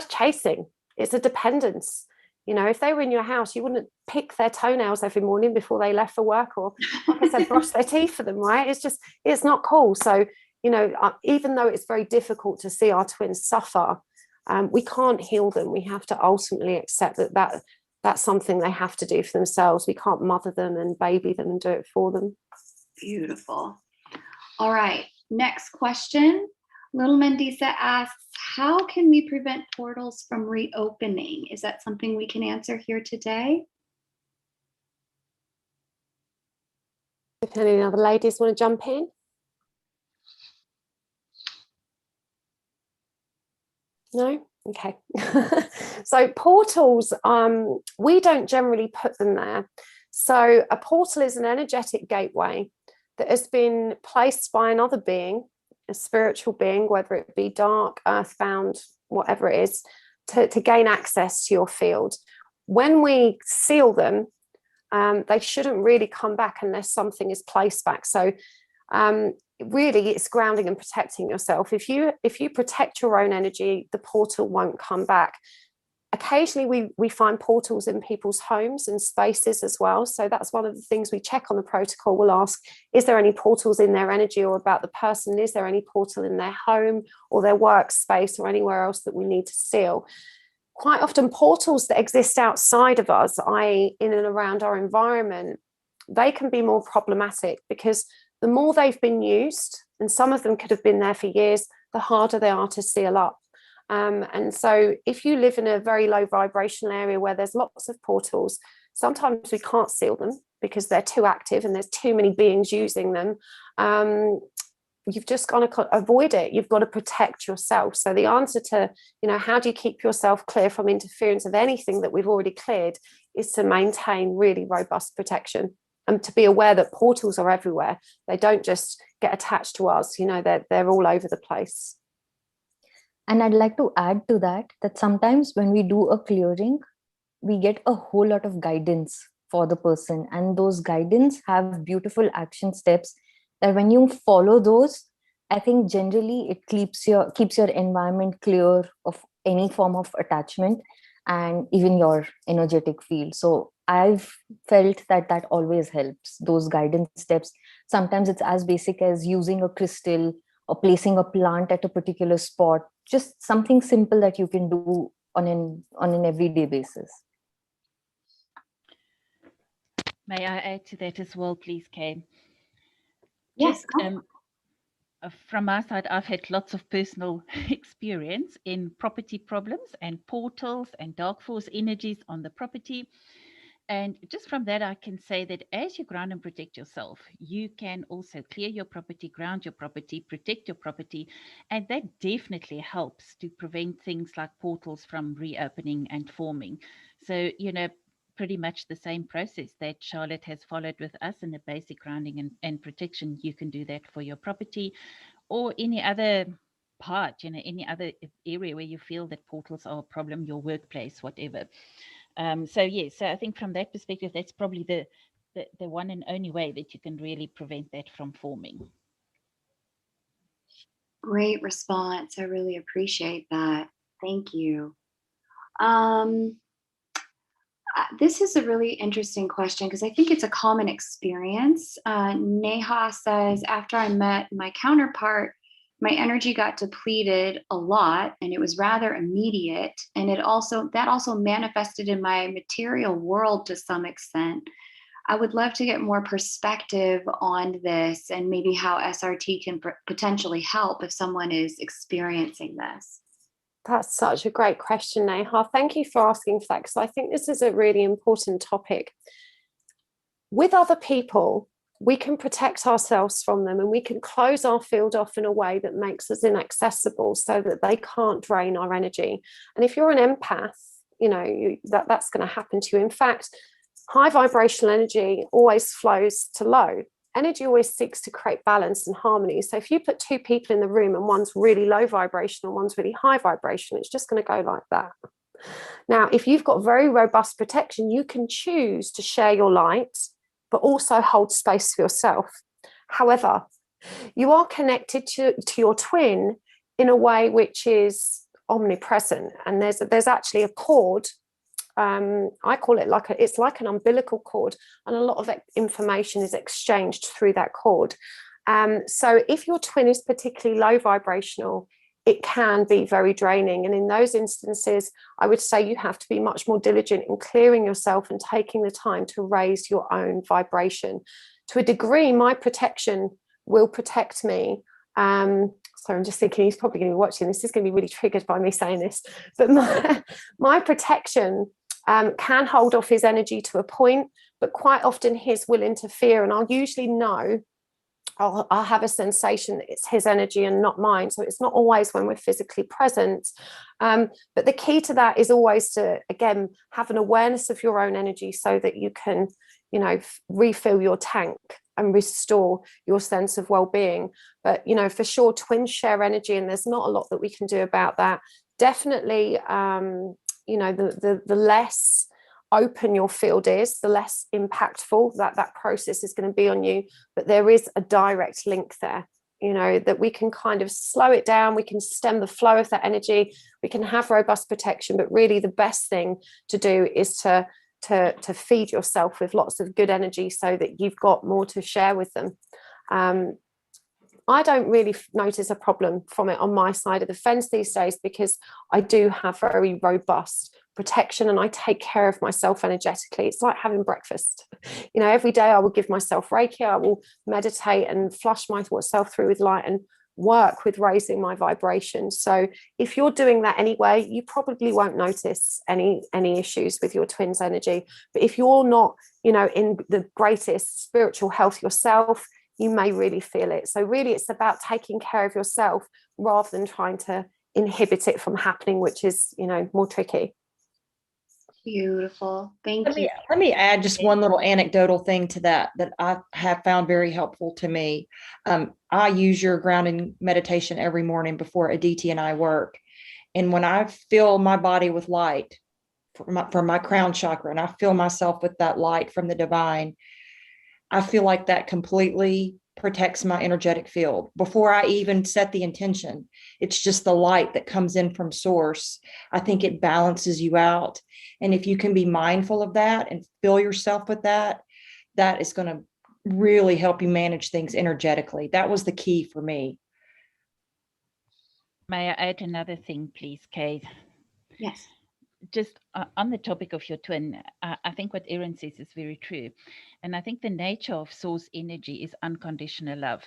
chasing. It's a dependence. You know, if they were in your house, you wouldn't pick their toenails every morning before they left for work, or, like I said, brush their teeth for them, right? It's not cool. So, you know, even though it's very difficult to see our twins suffer, we can't heal them. We have to ultimately accept that that's something they have to do for themselves. We can't mother them and baby them and do it for them. Beautiful. All right. Next question. Little Mendisa asks, how can we prevent portals from reopening? Is that something we can answer here today? If any other ladies want to jump in? No? Okay. So portals, we don't generally put them there. So a portal is an energetic gateway that has been placed by another being, a spiritual being, whether it be dark, earthbound, whatever it is, to gain access to your field. When we seal them, they shouldn't really come back unless something is placed back. So really, it's grounding and protecting yourself. If you protect your own energy, the portal won't come back. Occasionally we find portals in people's homes and spaces as well. So that's one of the things we check on the protocol. We'll ask, is there any portals in their energy or about the person? Is there any portal in their home or their workspace or anywhere else that we need to seal? Quite often portals that exist outside of us, i.e. in and around our environment, they can be more problematic, because the more they've been used, and some of them could have been there for years, the harder they are to seal up. And so if you live in a very low vibrational area where there's lots of portals, sometimes we can't seal them because they're too active and there's too many beings using them. You've just got to avoid it. You've got to protect yourself. So the answer to, how do you keep yourself clear from interference of anything that we've already cleared, is to maintain really robust protection and to be aware that portals are everywhere. They don't just get attached to us. They're all over the place. And I'd like to add to that sometimes when we do a clearing, we get a whole lot of guidance for the person. And those guidance have beautiful action steps that when you follow those, I think generally it keeps your environment clear of any form of attachment and even your energetic field. So I've felt that always helps, those guidance steps. Sometimes it's as basic as using a crystal or placing a plant at a particular spot, just something simple that you can do on an everyday basis. May I add to that as well, please, Kay? Yes. From my side, I've had lots of personal experience in property problems and portals and dark force energies on the property. And just from that, I can say that as you ground and protect yourself, you can also clear your property, ground your property, protect your property. And that definitely helps to prevent things like portals from reopening and forming. So, pretty much the same process that Charlotte has followed with us in the basic grounding and protection. You can do that for your property or any other part, any other area where you feel that portals are a problem, your workplace, whatever. So I think from that perspective, that's probably the one and only way that you can really prevent that from forming. Great response. I really appreciate that. Thank you. This is a really interesting question because I think it's a common experience. Neha says, after I met my counterpart, my energy got depleted a lot and it was rather immediate. And that also manifested in my material world to some extent. I would love to get more perspective on this and maybe how SRT can potentially help if someone is experiencing this. That's such a great question, Neha. Thank you for asking for that, because I think this is a really important topic. With other people, we can protect ourselves from them and we can close our field off in a way that makes us inaccessible so that they can't drain our energy. And if you're an empath, that's going to happen to you. In fact, high vibrational energy always flows to low. Energy always seeks to create balance and harmony. So if you put two people in the room and one's really low vibration and one's really high vibration, it's just going to go like that. Now, if you've got very robust protection, you can choose to share your light, but also hold space for yourself. However, you are connected to your twin in a way which is omnipresent. And there's actually a cord. I call it it's like an umbilical cord, and a lot of information is exchanged through that cord. So if your twin is particularly low vibrational, it can be very draining. And in those instances, I would say you have to be much more diligent in clearing yourself and taking the time to raise your own vibration. To a degree, my protection will protect me. So I'm just thinking he's probably going to be watching this. Is going to be really triggered by me saying this. But my protection can hold off his energy to a point, but quite often his will interfere, and I'll usually know, I'll have a sensation that it's his energy and not mine. So it's not always when we're physically present. But the key to that is always to, again, have an awareness of your own energy so that you can, refill your tank and restore your sense of well-being. But, for sure, twins share energy, and there's not a lot that we can do about that. Definitely, the less open your field is, the less impactful that process is going to be on you. But there is a direct link there, that we can kind of slow it down. We can stem the flow of that energy. We can have robust protection. But really, the best thing to do is to feed yourself with lots of good energy so that you've got more to share with them. I don't really notice a problem from it on my side of the fence these days, because I do have very robust protection and I take care of myself energetically. It's like having breakfast. Every day I will give myself Reiki, I will meditate and flush myself through with light and work with raising my vibration. So if you're doing that anyway, you probably won't notice any issues with your twins' energy. But if you're not, you know, in the greatest spiritual health yourself, you may really feel it. So really it's about taking care of yourself rather than trying to inhibit it from happening, which is, you know, more tricky. Beautiful. Thank you. Let me add just one little anecdotal thing to that I have found very helpful to me. I use your grounding meditation every morning before a DT and I work. And when I fill my body with light from my crown chakra, and I fill myself with that light from the divine, I feel like that completely protects my energetic field before I even set the intention. It's just the light that comes in from source. I think it balances you out. And if you can be mindful of that and fill yourself with that, that is going to really help you manage things energetically. That was the key for me. May I add another thing, please, Kate? Yes. Just on the topic of your twin, I think what Erin says is very true. And I think the nature of source energy is unconditional love.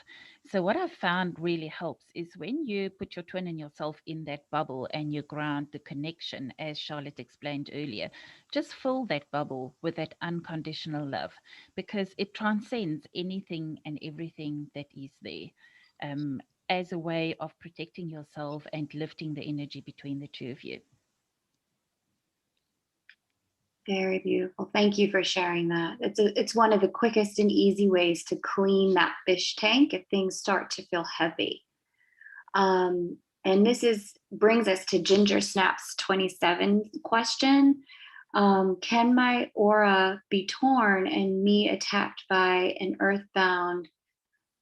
So what I've found really helps is when you put your twin and yourself in that bubble and you ground the connection, as Charlotte explained earlier, just fill that bubble with that unconditional love, because it transcends anything and everything that is there, as a way of protecting yourself and lifting the energy between the two of you. Very beautiful. Thank you for sharing that. It's one of the quickest and easy ways to clean that fish tank if things start to feel heavy. And this brings us to Ginger Snap's 27 question. Can my aura be torn and me attacked by an earthbound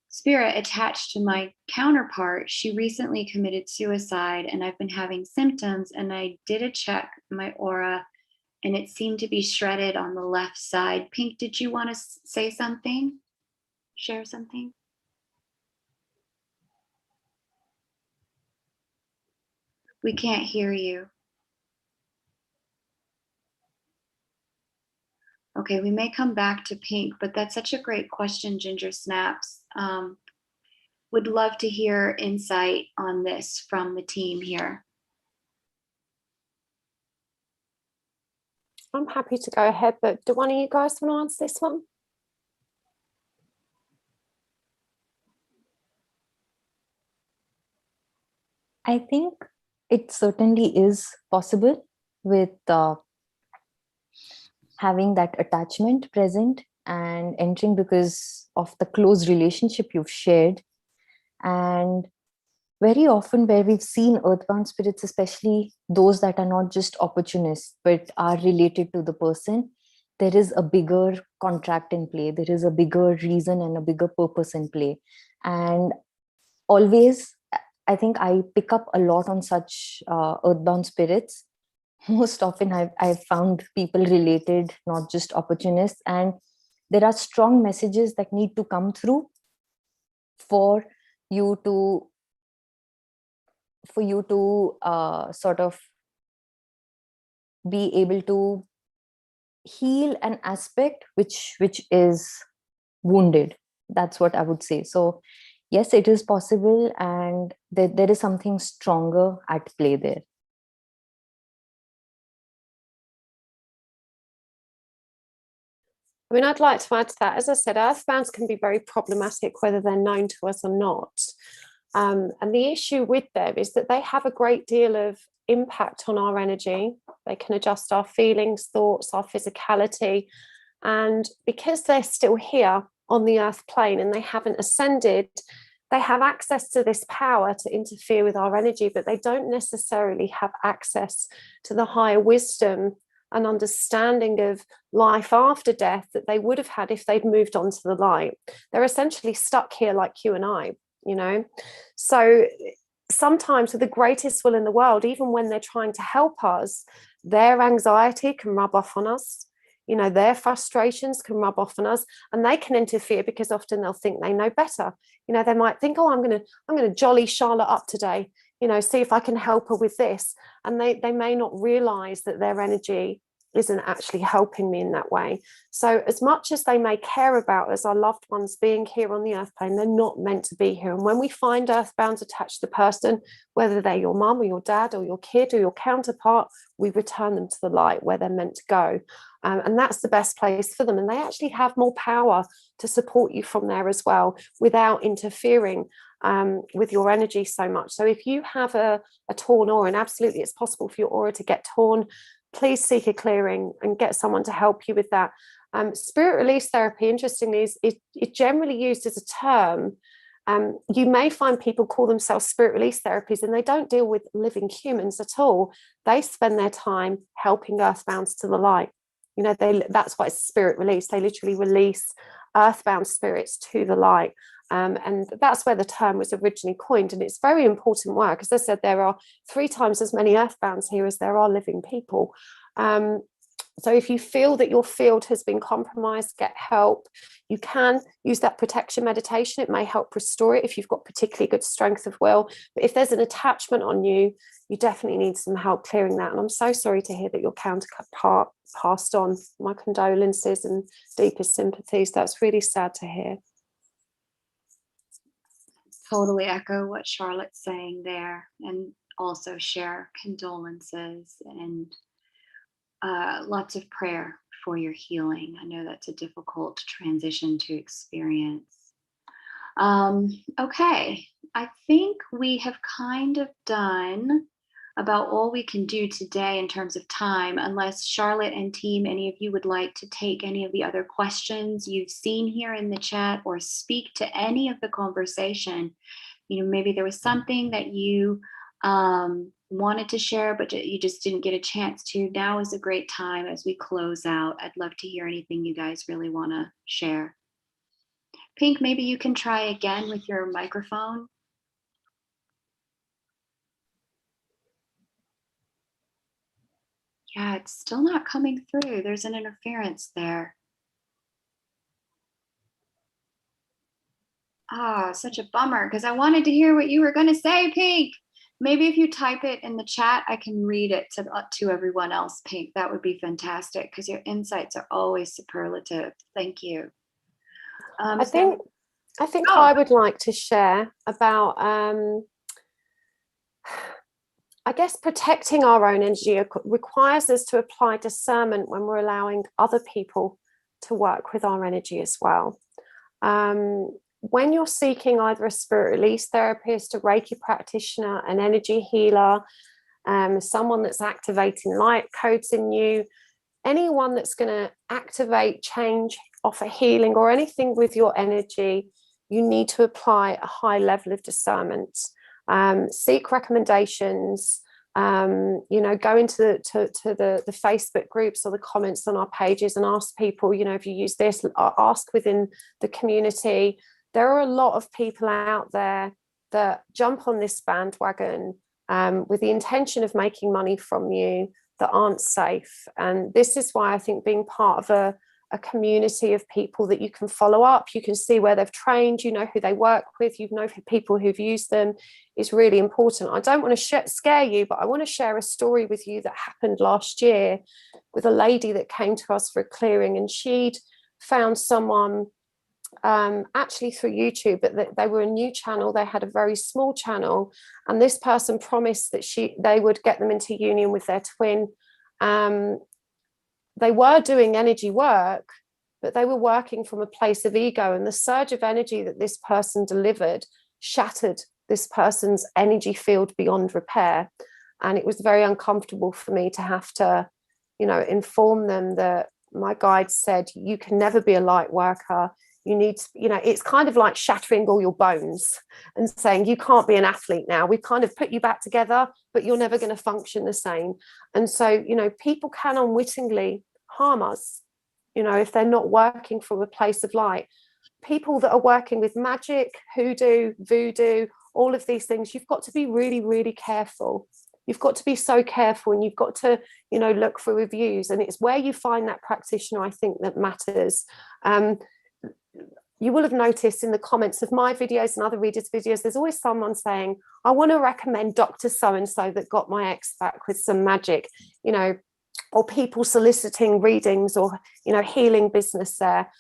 spirit attached to my counterpart? She recently committed suicide and I've been having symptoms, and I did a check my aura and it seemed to be shredded on the left side. Pink, did you want to say something? Share something? We can't hear you. Okay, we may come back to Pink, but that's such a great question, Ginger Snaps. Would love to hear insight on this from the team here. I'm happy to go ahead, but do one of you guys want to answer this one? I think it certainly is possible with having that attachment present and entering because of the close relationship you've shared. And very often where we've seen earthbound spirits, especially those that are not just opportunists, but are related to the person, there is a bigger contract in play. There is a bigger reason and a bigger purpose in play. And always, I think I pick up a lot on such earthbound spirits. Most often I've found people related, not just opportunists. And there are strong messages that need to come through for you to sort of be able to heal an aspect which is wounded. That's what I would say. So yes, it is possible, and there is something stronger at play there. I mean, I'd like to add to that. As I said, earthbounds can be very problematic, whether they're known to us or not. And the issue with them is that they have a great deal of impact on our energy. They can adjust our feelings, thoughts, our physicality. And because they're still here on the earth plane and they haven't ascended, they have access to this power to interfere with our energy, but they don't necessarily have access to the higher wisdom and understanding of life after death that they would have had if they'd moved on to the light. They're essentially stuck here like you and I, you know. So sometimes with the greatest will in the world, even when they're trying to help us, their anxiety can rub off on us, you know, their frustrations can rub off on us, and they can interfere because often they'll think they know better. You know, they might think, oh, I'm gonna jolly Charlotte up today, you know, see if I can help her with this. And they may not realize that their energy isn't actually helping me in that way. So as much as they may care about us, our loved ones being here on the earth plane, they're not meant to be here. And when we find earthbounds attached to the person, whether they're your mum or your dad or your kid or your counterpart, we return them to the light where they're meant to go. And that's the best place for them. And they actually have more power to support you from there as well, without interfering with your energy so much. So if you have a torn aura, and absolutely it's possible for your aura to get torn, please seek a clearing and get someone to help you with that. Spirit release therapy, interestingly, is generally used as a term. You may find people call themselves spirit release therapies, and they don't deal with living humans at all. They spend their time helping earthbounds to the light. You know, that's why it's spirit release. They literally release earthbound spirits to the light. And that's where the term was originally coined. And it's very important work. As I said, there are 3 times as many earthbounds here as there are living people. So if you feel that your field has been compromised, get help. You can use that protection meditation. It may help restore it if you've got particularly good strength of will. But if there's an attachment on you, you definitely need some help clearing that. And I'm so sorry to hear that your counterpart passed on. My condolences and deepest sympathies. That's really sad to hear. Totally echo what Charlotte's saying there, and also share condolences and lots of prayer for your healing. I know that's a difficult transition to experience. Okay, I think we have kind of done about all we can do today in terms of time, unless Charlotte and team, any of you would like to take any of the other questions you've seen here in the chat or speak to any of the conversation. You know, maybe there was something that you wanted to share, but you just didn't get a chance to. Now is a great time as we close out. I'd love to hear anything you guys really want to share. Pink, maybe you can try again with your microphone. Yeah, it's still not coming through. There's an interference there. Ah, such a bummer, because I wanted to hear what you were going to say, Pink. Maybe if you type it in the chat, I can read it to everyone else, Pink. That would be fantastic, because your insights are always superlative. Thank you. I think I would like to share about I guess protecting our own energy requires us to apply discernment when we're allowing other people to work with our energy as well. When you're seeking either a spirit release therapist, a Reiki practitioner, an energy healer, someone that's activating light codes in you, anyone that's going to activate, change, offer healing or anything with your energy, you need to apply a high level of discernment. Seek recommendations, go into the Facebook groups or the comments on our pages and ask people, if you use this, ask within the community. There are a lot of people out there that jump on this bandwagon with the intention of making money from you that aren't safe. And this is why I think being part of a community of people that you can follow up, you can see where they've trained, you know who they work with, you know people who've used them, is really important. I don't want to scare you, but I want to share a story with you that happened last year with a lady that came to us for a clearing, and she'd found someone actually through YouTube, but they were a new channel. They had a very small channel, and this person promised that they would get them into union with their twin. They were doing energy work, but they were working from a place of ego, and the surge of energy that this person delivered shattered this person's energy field beyond repair. And it was very uncomfortable for me to have to, inform them that my guide said, you can never be a light worker. You need to, it's kind of like shattering all your bones and saying, you can't be an athlete now. We've kind of put you back together, but you're never going to function the same. And so, people can unwittingly harm us, if they're not working from a place of light. People that are working with magic, hoodoo, voodoo, all of these things, you've got to be really, really careful. You've got to be so careful, and you've got to, look for reviews. And it's where you find that practitioner, I think, that matters. You will have noticed in the comments of my videos and other readers' videos, there's always someone saying, I want to recommend Dr. So-and-so that got my ex back with some magic. or people soliciting readings or, you know, healing business there.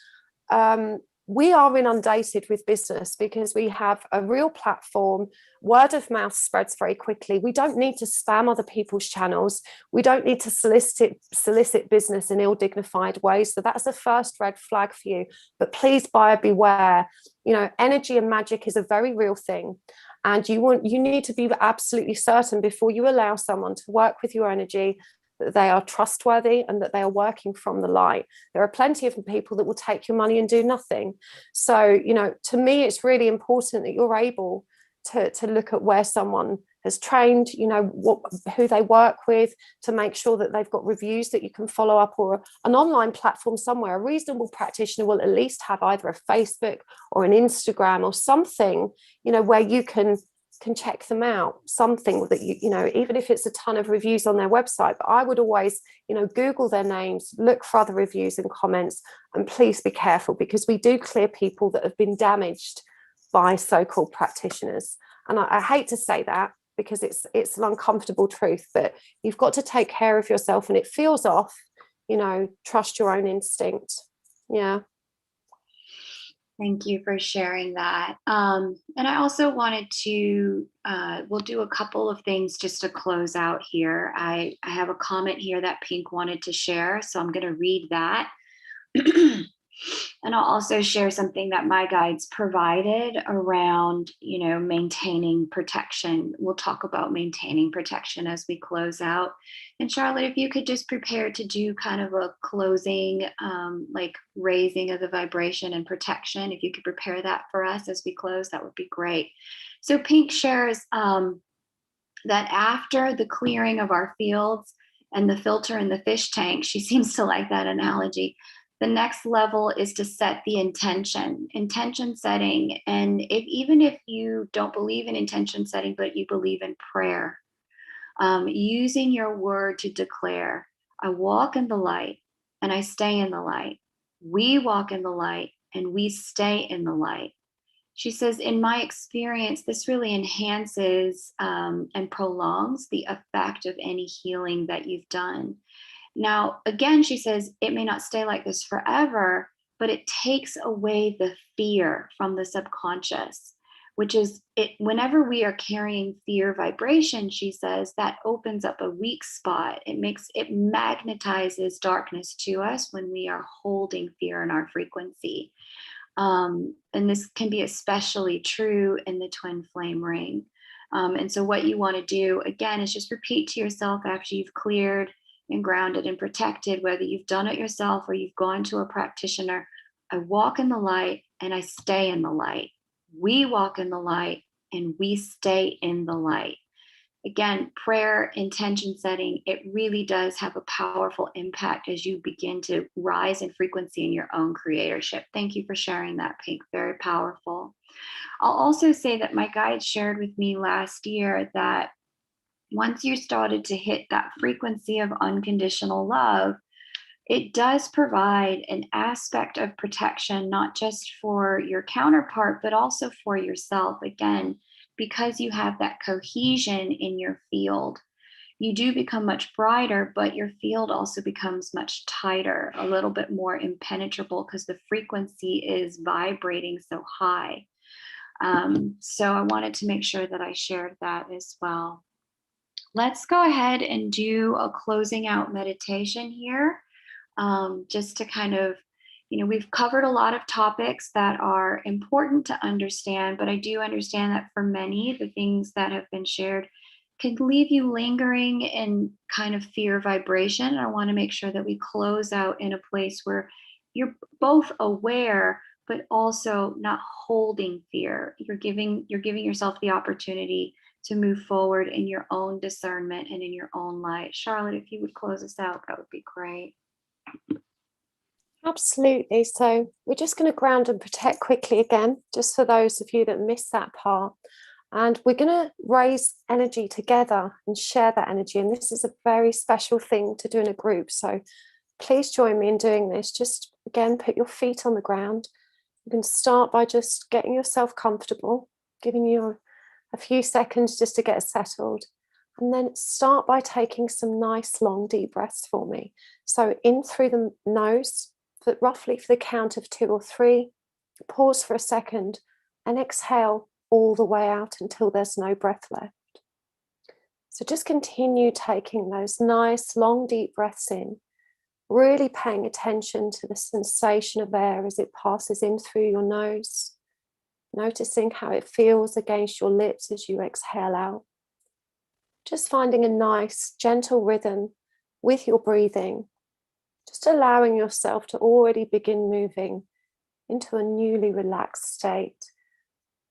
We are inundated with business because we have a real platform. Word of mouth spreads very quickly. We don't need to spam other people's channels. We don't need to solicit business in ill-dignified ways. So that's the first red flag for you. But please, buyer beware. You know, energy and magic is a very real thing. And you need to be absolutely certain before you allow someone to work with your energy that they are trustworthy and that they are working from the light. There are plenty of people that will take your money and do nothing. So, you know, to me, it's really important that you're able to look at where someone has trained, you know, who they work with, to make sure that they've got reviews that you can follow up, or an online platform somewhere. A reasonable practitioner will at least have either a Facebook or an Instagram or something, you know, where you can check them out, something that you know, even if it's a ton of reviews on their website. But I would always, you know, Google their names, look for other reviews and comments, and please be careful, because we do clear people that have been damaged by so-called practitioners. And I hate to say that, because it's an uncomfortable truth, but you've got to take care of yourself. And it feels off, you know, trust your own instinct. Yeah. Thank you for sharing that. And I also wanted to, we'll do a couple of things just to close out here. I have a comment here that Pink wanted to share, so I'm going to read that. And I'll also share something that my guides provided around, you know, maintaining protection. We'll talk about maintaining protection as we close out. And Charlotte, if you could just prepare to do kind of a closing, like raising of the vibration and protection, if you could prepare that for us as we close, that would be great. So Pink shares that after the clearing of our fields and the filter in the fish tank, she seems to like that analogy, the next level is to set the intention setting. And even if you don't believe in intention setting, but you believe in prayer, using your word to declare, I walk in the light and I stay in the light. We walk in the light and we stay in the light. She says, in my experience, this really enhances and prolongs the effect of any healing that you've done. Now, again, she says, it may not stay like this forever, but it takes away the fear from the subconscious, which is it. Whenever we are carrying fear vibration, she says, that opens up a weak spot. It magnetizes darkness to us when we are holding fear in our frequency. And this can be especially true in the twin flame ring. And so what you want to do, again, is just repeat to yourself after you've cleared and grounded and protected, whether you've done it yourself or you've gone to a practitioner. I walk in the light and I stay in the light. We walk in the light and we stay in the light. Again, prayer, intention setting, it really does have a powerful impact as you begin to rise in frequency in your own creatorship. Thank you for sharing that, Pink. Very powerful. I'll also say that my guide shared with me last year that once you started to hit that frequency of unconditional love, it does provide an aspect of protection, not just for your counterpart, but also for yourself. Again, because you have that cohesion in your field, you do become much brighter, but your field also becomes much tighter, a little bit more impenetrable, because the frequency is vibrating so high. So I wanted to make sure that I shared that as well. Let's go ahead and do a closing out meditation here, just to kind of, you know, we've covered a lot of topics that are important to understand, but I do understand that for many, the things that have been shared can leave you lingering in kind of fear vibration. And I want to make sure that we close out in a place where you're both aware, but also not holding fear. You're giving yourself the opportunity to move forward in your own discernment and in your own light. Charlotte, if you would close us out, that would be great. Absolutely. So we're just going to ground and protect quickly again, just for those of you that missed that part. And we're going to raise energy together and share that energy. And this is a very special thing to do in a group. So please join me in doing this. Just, again, put your feet on the ground. You can start by just getting yourself comfortable, giving you a few seconds just to get settled. And then start by taking some nice long deep breaths for me. So in through the nose, roughly for the count of 2 or 3, pause for a second and exhale all the way out until there's no breath left. So just continue taking those nice long deep breaths in, really paying attention to the sensation of air as it passes in through your nose, noticing how it feels against your lips as you exhale out. Just finding a nice, gentle rhythm with your breathing, just allowing yourself to already begin moving into a newly relaxed state.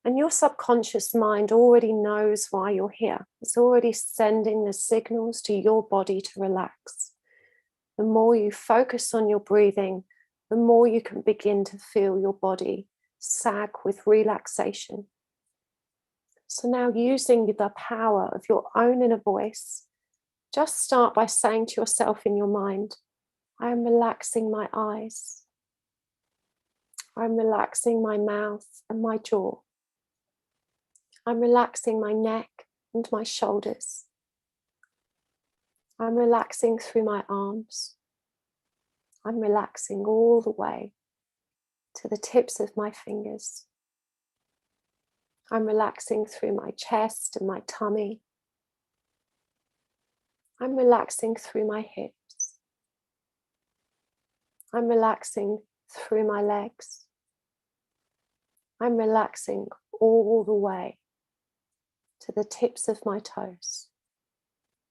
And your subconscious mind already knows why you're here. It's already sending the signals to your body to relax. The more you focus on your breathing, the more you can begin to feel your body sag with relaxation. So now, using the power of your own inner voice, just start by saying to yourself in your mind, I am relaxing my eyes. I'm relaxing my mouth and my jaw. I'm relaxing my neck and my shoulders. I'm relaxing through my arms. I'm relaxing all the way to the tips of my fingers. I'm relaxing through my chest and my tummy. I'm relaxing through my hips. I'm relaxing through my legs. I'm relaxing all the way to the tips of my toes.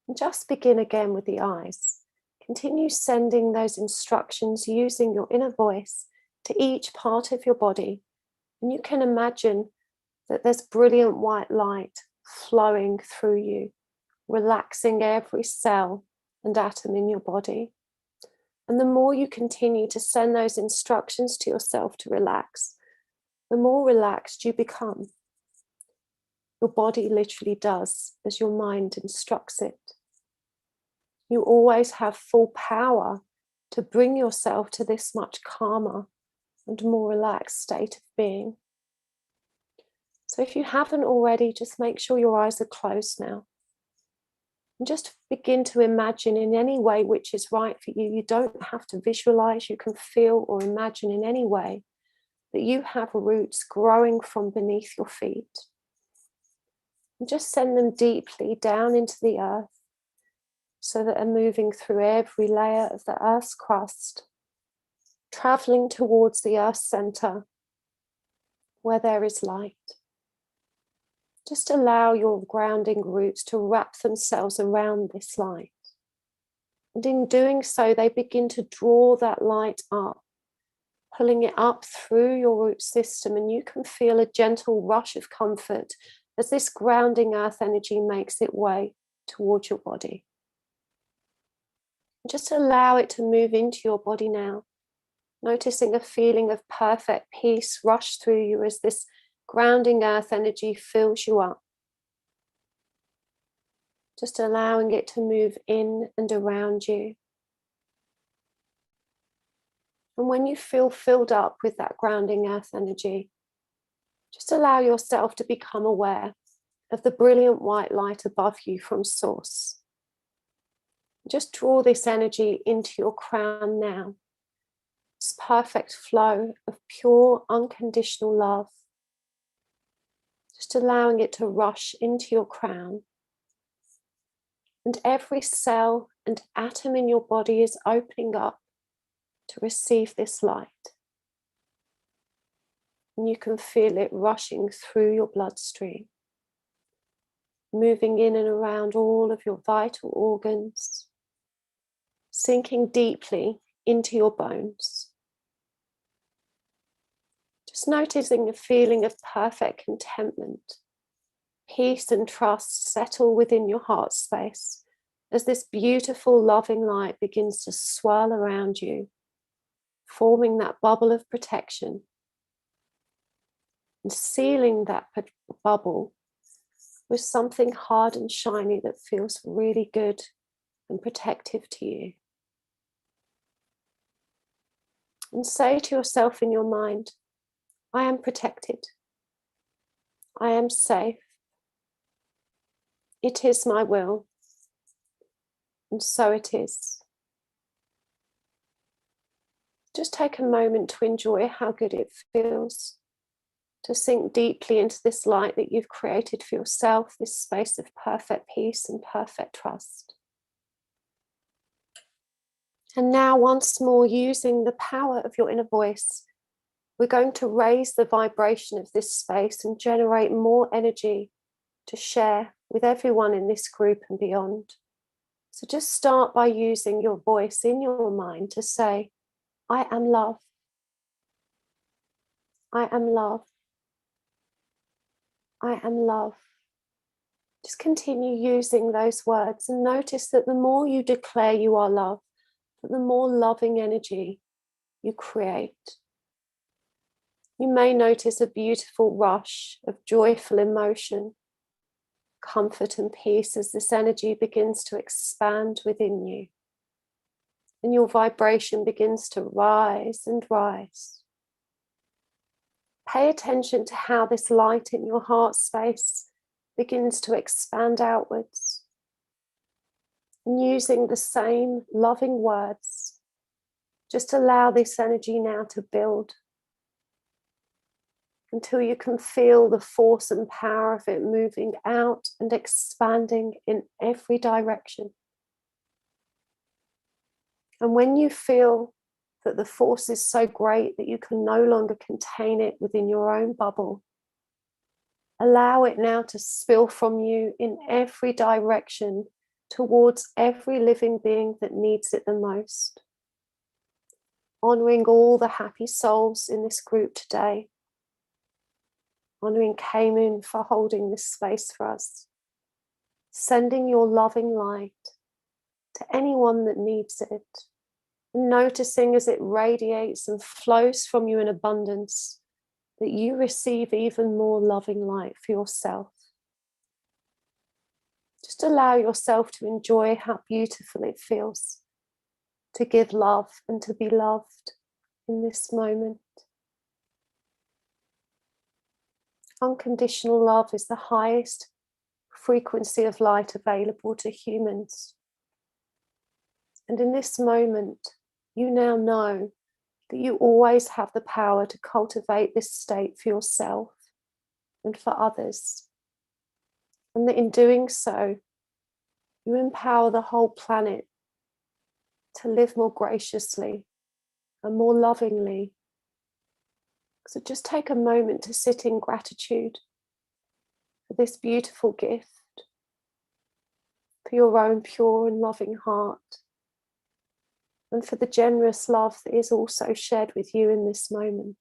And just begin again with the eyes. Continue sending those instructions using your inner voice to each part of your body. And you can imagine that there's brilliant white light flowing through you, relaxing every cell and atom in your body. And the more you continue to send those instructions to yourself to relax, the more relaxed you become. Your body literally does as your mind instructs it. You always have full power to bring yourself to this much calmer and more relaxed state of being. So if you haven't already, just make sure your eyes are closed now. And just begin to imagine in any way which is right for you. You don't have to visualize, you can feel or imagine in any way that you have roots growing from beneath your feet. And just send them deeply down into the earth so that they're moving through every layer of the earth's crust, traveling towards the earth's center where there is light. Just allow your grounding roots to wrap themselves around this light. And in doing so, they begin to draw that light up, pulling it up through your root system, and you can feel a gentle rush of comfort as this grounding earth energy makes its way towards your body. Just allow it to move into your body now, noticing a feeling of perfect peace rush through you as this grounding earth energy fills you up. Just allowing it to move in and around you. And when you feel filled up with that grounding earth energy, just allow yourself to become aware of the brilliant white light above you from source. Just draw this energy into your crown now. This perfect flow of pure, unconditional love. Just allowing it to rush into your crown. And every cell and atom in your body is opening up to receive this light. And you can feel it rushing through your bloodstream, moving in and around all of your vital organs, sinking deeply into your bones. Just noticing a feeling of perfect contentment, peace and trust settle within your heart space as this beautiful loving light begins to swirl around you, forming that bubble of protection and sealing that bubble with something hard and shiny that feels really good and protective to you. And say to yourself in your mind, I am protected. I am safe. It is my will, and so it is. Just take a moment to enjoy how good it feels to sink deeply into this light that you've created for yourself, this space of perfect peace and perfect trust. And now, once more, using the power of your inner voice, we're going to raise the vibration of this space and generate more energy to share with everyone in this group and beyond. So just start by using your voice in your mind to say, I am love. I am love. I am love. Just continue using those words and notice that the more you declare you are love, the more loving energy you create. You may notice a beautiful rush of joyful emotion, comfort and peace as this energy begins to expand within you. And your vibration begins to rise and rise. Pay attention to how this light in your heart space begins to expand outwards. And using the same loving words, just allow this energy now to build until you can feel the force and power of it moving out and expanding in every direction. And when you feel that the force is so great that you can no longer contain it within your own bubble, allow it now to spill from you in every direction towards every living being that needs it the most. Honoring all the happy souls in this group today. Honoring Kaymun for holding this space for us. Sending your loving light to anyone that needs it. And noticing as it radiates and flows from you in abundance, that you receive even more loving light for yourself. Just allow yourself to enjoy how beautiful it feels to give love and to be loved in this moment. Unconditional love is the highest frequency of light available to humans. And in this moment, you now know that you always have the power to cultivate this state for yourself and for others. And that in doing so, you empower the whole planet to live more graciously and more lovingly. So just take a moment to sit in gratitude for this beautiful gift, for your own pure and loving heart, and for the generous love that is also shared with you in this moment.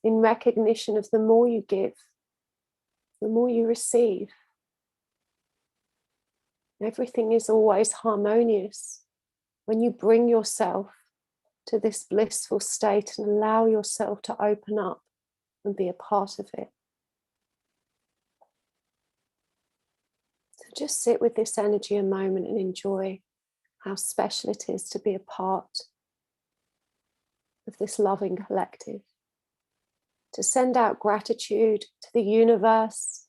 In recognition of the more you give, the more you receive. Everything is always harmonious when you bring yourself to this blissful state and allow yourself to open up and be a part of it. So just sit with this energy a moment and enjoy how special it is to be a part of this loving collective. To send out gratitude to the universe,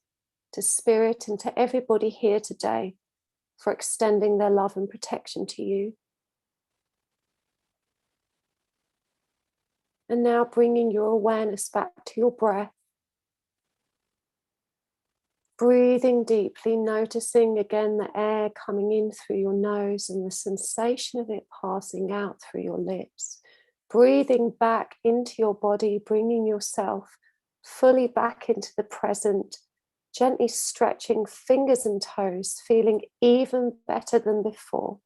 to spirit, and to everybody here today for extending their love and protection to you. And now bringing your awareness back to your breath. Breathing deeply, noticing again the air coming in through your nose and the sensation of it passing out through your lips. Breathing back into your body, bringing yourself fully back into the present, gently stretching fingers and toes, feeling even better than before,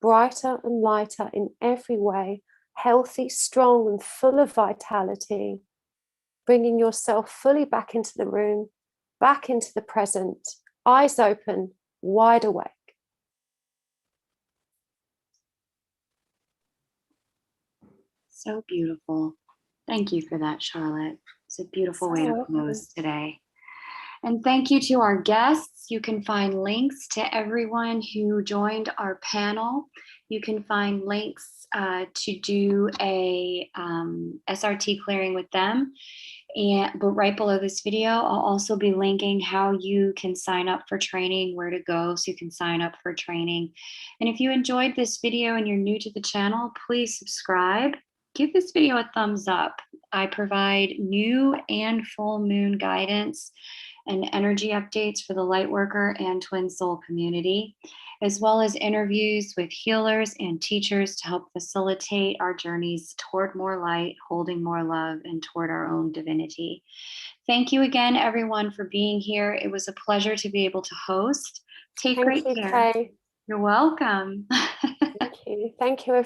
brighter and lighter in every way, healthy, strong, and full of vitality, bringing yourself fully back into the room, back into the present, eyes open, wide awake. So beautiful. Thank you for that, Charlotte. It's a beautiful way to close today. And thank you to our guests. You can find links to everyone who joined our panel. You can find links to do a SRT clearing with them. But right below this video, I'll also be linking how you can sign up for training, where to go so you can sign up for training. And if you enjoyed this video and you're new to the channel, please subscribe. Give this video a thumbs up. I provide new and full moon guidance and energy updates for the Lightworker and Twin Soul community, as well as interviews with healers and teachers to help facilitate our journeys toward more light, holding more love, and toward our own divinity. Thank you again, everyone, for being here. It was a pleasure to be able to host. Take great care. Kay. You're welcome. Thank you. Thank you, everyone.